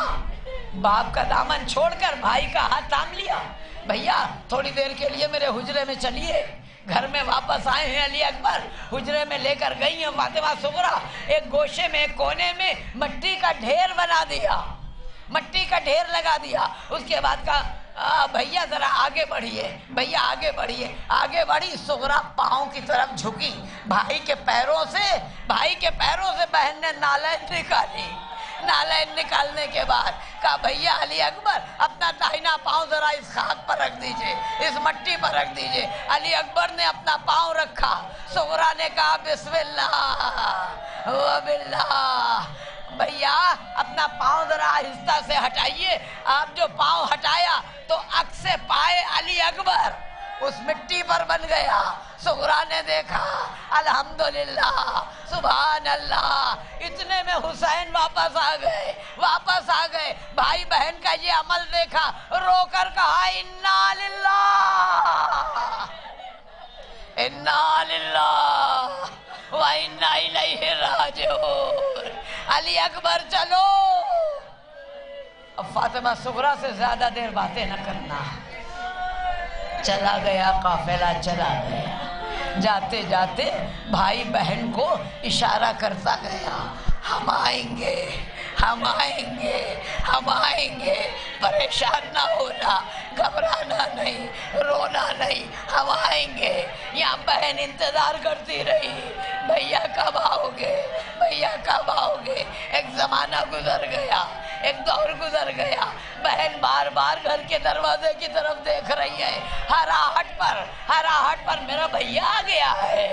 B: باپ کا دامن چھوڑ کر بھائی کا ہاتھ تھام لیا، بھیا تھوڑی دیر کے لیے میرے حجرے میں چلیے، گھر میں واپس آئے ہیں علی اکبر، حجرے میں لے کر گئی ہیں فاطمہ صغریٰ، ایک گوشے میں ایک کونے میں مٹی کا ڈھیر بنا دیا، مٹی کا ڈھیر لگا دیا۔ اس کے بعد کہا بھیا ذرا آگے بڑھیے، بھیا آگے بڑھیے۔ آگے بڑھی، صغریٰ پاؤں کی طرف جھکی، بھائی کے پیروں سے بہن نے نالین نکالی۔ نالین نکالنے کے بعد کہا بھیا علی اکبر اپنا داہنا پاؤں ذرا اس خاک پر رکھ دیجئے، اس مٹی پر رکھ دیجئے۔ علی اکبر نے اپنا پاؤں رکھا، صغریٰ نے کہا بسم اللہ و باللہ۔ بھیا اپنا پاؤں ذرا آہستہ سے ہٹائیے۔ آپ جو پاؤں ہٹایا تو عکس پائے علی اکبر اس مٹی پر بن گیا۔ صغریٰ نے دیکھا، الحمدللہ سبحان اللہ، اتنے میں حسین واپس آ گئے۔ بھائی بہن کا یہ عمل دیکھا، رو کر کہا انا للہ و انا الیہ راجعون۔ علی اکبر چلو۔ اب فاطمہ صغریٰ سے زیادہ دیر باتیں نہ کرنا۔ چلا گیا قافلہ، چلا گیا۔ جاتے جاتے بھائی بہن کو اشارہ کرتا گیا، ہم آئیں گے، ہم آئیں گے، ہم آئیں گے، پریشان نہ ہونا، گھبرانا نہیں، رونا نہیں، ہم آئیں گے۔ یہاں بہن انتظار کرتی رہی، بھیا کب آؤ گے، بھیا کب آؤ گے۔ ایک زمانہ گزر گیا، ایک دور گزر گیا، بہن بار بار گھر کے دروازے کی طرف دیکھ رہی ہے، ہر آہٹ پر میرا بھیا آ گیا ہے،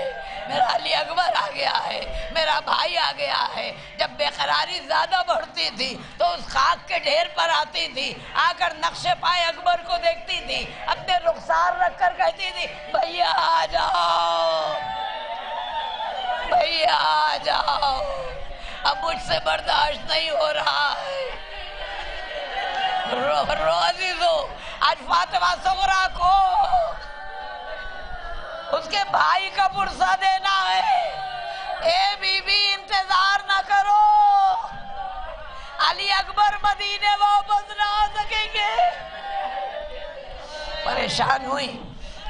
B: میرا علی اکبر آ گیا ہے، میرا بھائی آ گیا ہے۔ جب بے قراری زیادہ بڑھتی تھی تو اس خاک کے ڈھیر پر آتی تھی، آ کر نقش پائے اکبر کو دیکھتی تھی، اپنے رخسار رکھ کر کہتی تھی بھیا آ جاؤ، بھیا آ جاؤ، اب مجھ سے برداشت نہیں ہو رہا ہے۔ رو عزیزو، آج فاطمہ صغریٰ کو اس کے بھائی کا پرسہ دینا ہے۔ اے بی بی انتظار نہ کرو، علی اکبر مدینے واپس نہ آ سکیں گے۔ پریشان ہوئی،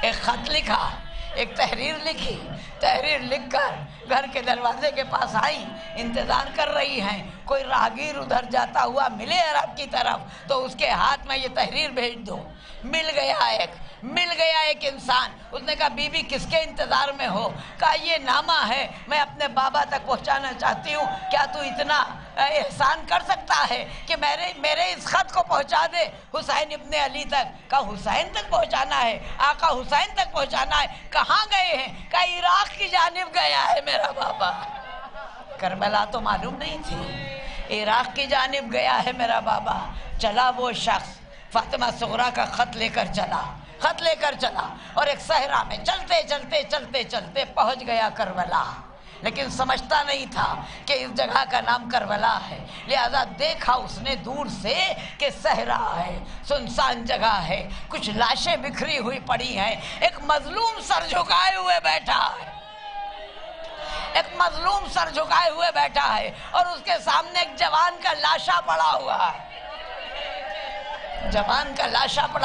B: ایک خط لکھا، ایک تحریر لکھی، تحریر لکھ کر گھر کے دروازے کے پاس آئیں، انتظار کر رہی ہیں کوئی راہگیر ادھر جاتا ہوا ملے عرب کی طرف تو اس کے ہاتھ میں یہ تحریر بھیج دو۔ مل گیا ایک انسان، اس نے کہا بی بی کس کے انتظار میں ہو؟ کہا یہ نامہ ہے، میں اپنے بابا تک پہنچانا چاہتی ہوں، کیا تو اتنا احسان کر سکتا ہے کہ میرے اس خط کو پہنچا دے حسین ابن علی تک؟ کہا حسین تک پہنچانا ہے، آقا حسین تک پہنچانا ہے، کہاں گئے ہیں؟ کہا عراق کی جانب گیا ہے میرا بابا۔ کربلا تو معلوم نہیں تھی، عراق کی جانب گیا ہے میرا بابا۔ چلا وہ شخص، فاطمہ صغریٰ کا خط لے کر چلا اور ایک صحرا میں چلتے پہنچ گیا کربلا، لیکن سمجھتا نہیں تھا کہ اس جگہ کا نام کربلا ہے، لہذا دیکھا اس نے دور سے کہ صحرا ہے، سنسان جگہ ہے، کچھ لاشیں بکھری ہوئی پڑی ہیں، ایک مظلوم سر جھکائے ہوئے بیٹھا ہے، اور اس کے سامنے ایک جوان کا لاشا پڑا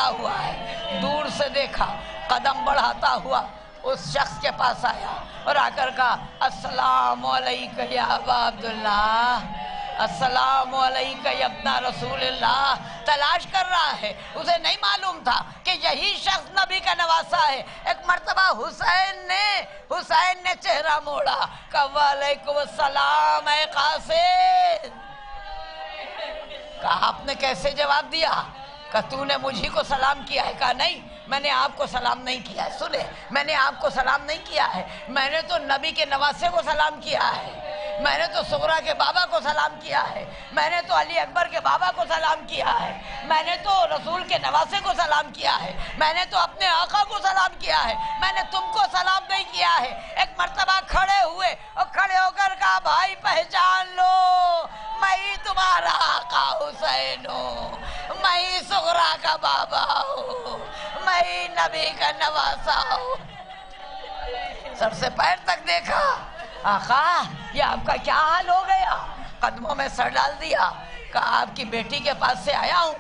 B: ہوا ہے، دور سے دیکھا، قدم بڑھاتا ہوا اس شخص کے پاس آیا اور آ کر کہا السلام علیکہ یا ابا عبداللہ، السلام علیکہ یا ابن رسول اللہ۔ تلاش کر رہا ہے، اسے نہیں معلوم تھا کہ یہی شخص نبی کا نواسا ہے۔ ایک مرتبہ حسین نے چہرہ موڑا، کہا وعلیکم السلام اے قاسم۔ کہا آپ نے کیسے جواب دیا؟ کہا تو نے مجھے کو سلام کیا ہے؟ کہا نہیں، میں نے آپ کو سلام نہیں کیا ہے، سنے میں نے آپ کو سلام نہیں کیا ہے، میں نے تو نبی کے نواسے کو سلام کیا ہے، میں نے تو صغریٰ کے بابا کو سلام کیا ہے، میں نے تو علی اکبر کے بابا کو سلام کیا ہے، میں نے تو رسول کے نواسے کو سلام کیا ہے، میں نے تو اپنے آقا کو سلام کیا ہے، میں نے تم کو سلام نہیں کیا ہے۔ ایک مرتبہ کھڑے ہوئے اور کھڑے ہو کر کہا بھائی پہچان لو، میں ہی تمہارا آقا حسین ہوں، میں ہی صغریٰ کا بابا ہوں، میں ہی نبی کا نواسا ہوں۔ سر سے پیر تک دیکھا، آقا یہ آپ کا کیا حال ہو گیا؟ قدموں میں سر ڈال دیا، کہا آپ کی بیٹی کے پاس سے آیا ہوں،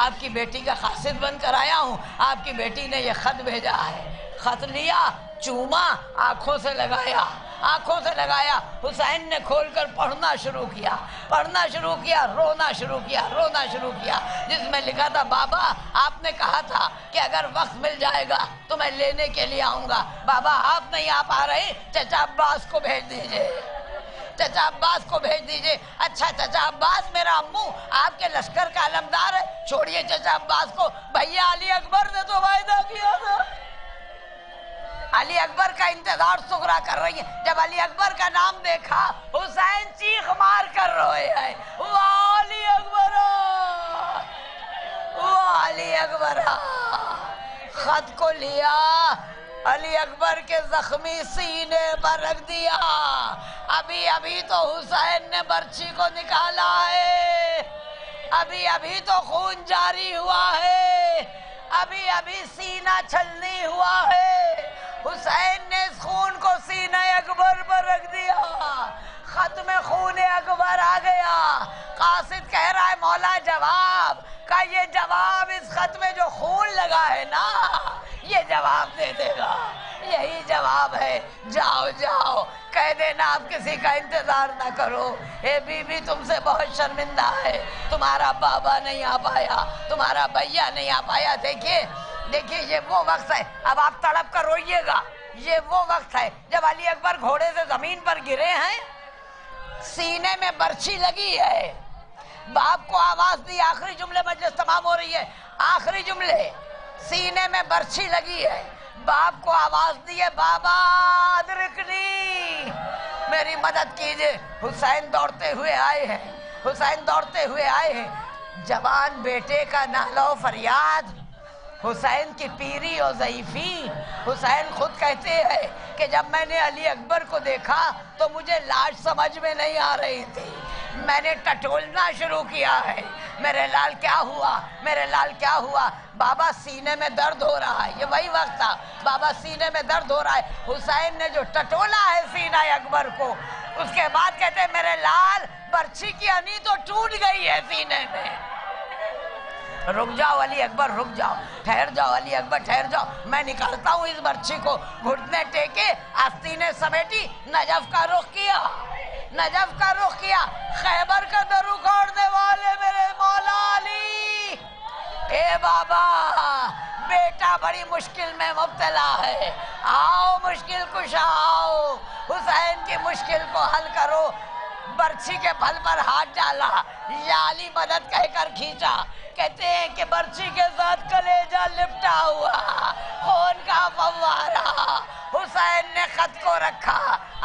B: آپ کی بیٹی کا قاصد بن کر آیا ہوں، آپ کی بیٹی نے یہ خط بھیجا ہے۔ خط لیا، چوما, آنکھوں سے لگایا, آنکھوں سے لگایا. حسین نے کھول کر پڑھنا شروع کیا, پڑھنا شروع کیا, رونا شروع کیا, رونا شروع کیا, جس میں لکھا تھا بابا آپ نے کہا تھا کہ اگر وقت مل جائے گا تو میں لینے کے لیے آؤں گا. بابا آپ نہیں آ پا رہے, چچا عباس کو بھیج دیجئے, چچا عباس کو بھیج دیجئے. اچھا چچا عباس میرا امو آپ کے لشکر کا علمدار ہے, چھوڑیے چچا عباس کو. بھیا علی اکبر نے تو وعدہ کیا تھا. علی اکبر کا انتظار سغرا کر رہی ہے. جب علی اکبر کا نام دیکھا حسین چیخ مار کر روئے ہیں, وہ علی اکبر, وہ علی اکبر. خط کو لیا, علی اکبر کے زخمی سینے پر رکھ دیا. ابھی ابھی تو حسین نے برچی کو نکالا ہے, ابھی ابھی تو خون جاری ہوا ہے, ابھی ابھی سینہ چھلنی ہوا ہے. حسین نے اس خون کو سینہ اکبر پر رکھ دیا. خط میں خون اکبر آ گیا. قاصد کہہ رہا ہے مولا جواب کا, یہ جواب اس خط میں جو خون لگا ہے نا یہ جواب دے دے گا, یہی جواب ہے. جاؤ جاؤ کہہ دینا آپ کسی کا انتظار نہ کرو. اے بی بی تم سے بہت شرمندہ ہے, تمہارا بابا نہیں آ پایا, تمہارا بھیا نہیں آ پایا. دیکھیے دیکھیے یہ وہ وقت ہے, اب آپ تڑپ کر روئیے گا. یہ وہ وقت ہے جب علی اکبر گھوڑے سے زمین پر گرے ہیں, سینے میں برچھی لگی ہے, باپ کو آواز دی. آخری جملے مجلس تمام ہو رہی ہے, آخری جملے, سینے میں برچھی لگی ہے, باپ کو آواز دی ہے بابا ادرکنی, میری مدد کیجئے. حسین دوڑتے ہوئے آئے ہیں, حسین دوڑتے ہوئے آئے ہیں. جوان بیٹے کا نالہ و فریاد, حسین کی پیری اور ضعیفی. حسین خود کہتے ہیں کہ جب میں نے علی اکبر کو دیکھا تو مجھے لاش سمجھ میں نہیں آ رہی تھی, میں نے ٹٹولنا شروع کیا ہے, میرے لال کیا ہوا, میرے لال کیا ہوا. بابا سینے میں درد ہو رہا ہے, یہ وہی وقت تھا, بابا سینے میں درد ہو رہا ہے. حسین نے جو ٹٹولا ہے سینہ اکبر کو, اس کے بعد کہتے ہیں میرے لال برچھی کی ہنی تو ٹوٹ گئی ہے سینے میں. رک جاؤ علی اکبر, رک جاؤ, ٹھہر جاؤ علی اکبر, ٹھہر جاؤ, میں نکالتا ہوں اس برچھی کو. گھٹنے ٹیکے, آستینیں سمیٹی, نجف کا رخ کیا, نجف کا رخ کیا. خیبر کا در اکھاڑنے والے میرے مولا علی, اے بابا بیٹا بڑی مشکل میں مبتلا ہے, آؤ مشکل کشا آؤ, حسین کی مشکل کو حل کرو. برچھی کے پھل پر ہاتھ ڈالا, یا علی مدد کہہ کر کھینچا. کہتے ہیں کہ برچھی کے ساتھ کلیجہ لپٹا ہوا, خون کا فوارہ. حسین نے خط کو رکھا,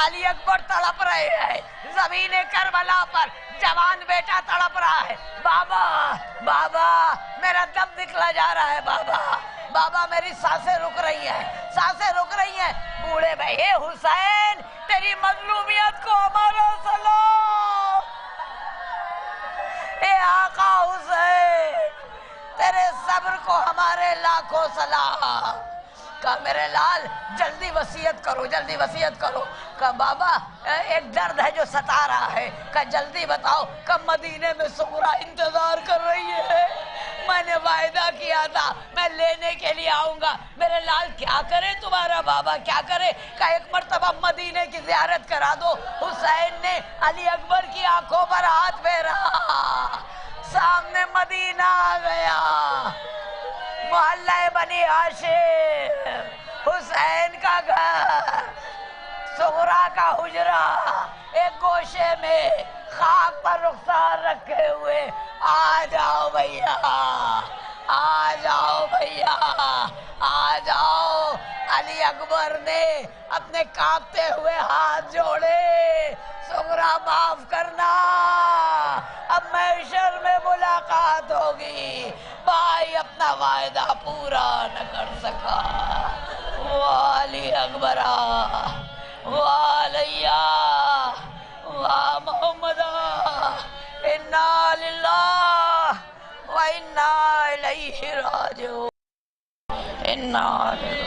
B: علی اکبر تڑپ رہے ہیں زمین کربلا پر, جوان بیٹا تڑپ رہا ہے. بابا بابا میرا دم نکلا جا رہا ہے, بابا بابا میری سانسیں رک رہی ہیں, سانسیں رک رہی ہیں. بوڑھے بھائی حسین تیری مظلومیت کو ہمارا سلام, اے آقا حسین تیرے صبر کو ہمارے لاکھوں سلام. کہا میرے لال جلدی وصیت کرو, جلدی وصیت کرو. کہا بابا ایک درد ہے جو ستا رہا ہے. کہا جلدی بتاؤ. کہا مدینے میں سغرا انتظار کر رہی ہے, میں نے وعدہ کیا تھا میں لینے کے لیے آؤں گا. میرے لال کیا کرے تمہارا بابا, کیا کرے. کہا ایک مرتبہ مدینے کی زیارت کرا دو. حسین نے علی اکبر کی آنکھوں پر ہاتھ پھیرا, سامنے مدینہ آ گیا, محلہ بنی ہاشم, حسین کا گھر, سغرا کا حجرہ, ایک گوشے میں خاک پر رخسار رکھے ہوئے. آ جاؤ بھیا, آ جاؤ بھیا, آ جاؤ. علی اکبر نے اپنے کانپتے ہوئے ہاتھ جوڑے, سغرا معاف کرنا, اب محشر میں ملاقات ہوگی. بھائی اپنا وعدہ پورا نہ کر سکا. علی اکبر وعلیہ و محمد, انا للہ و انا الیہ راجعون, انا للہ.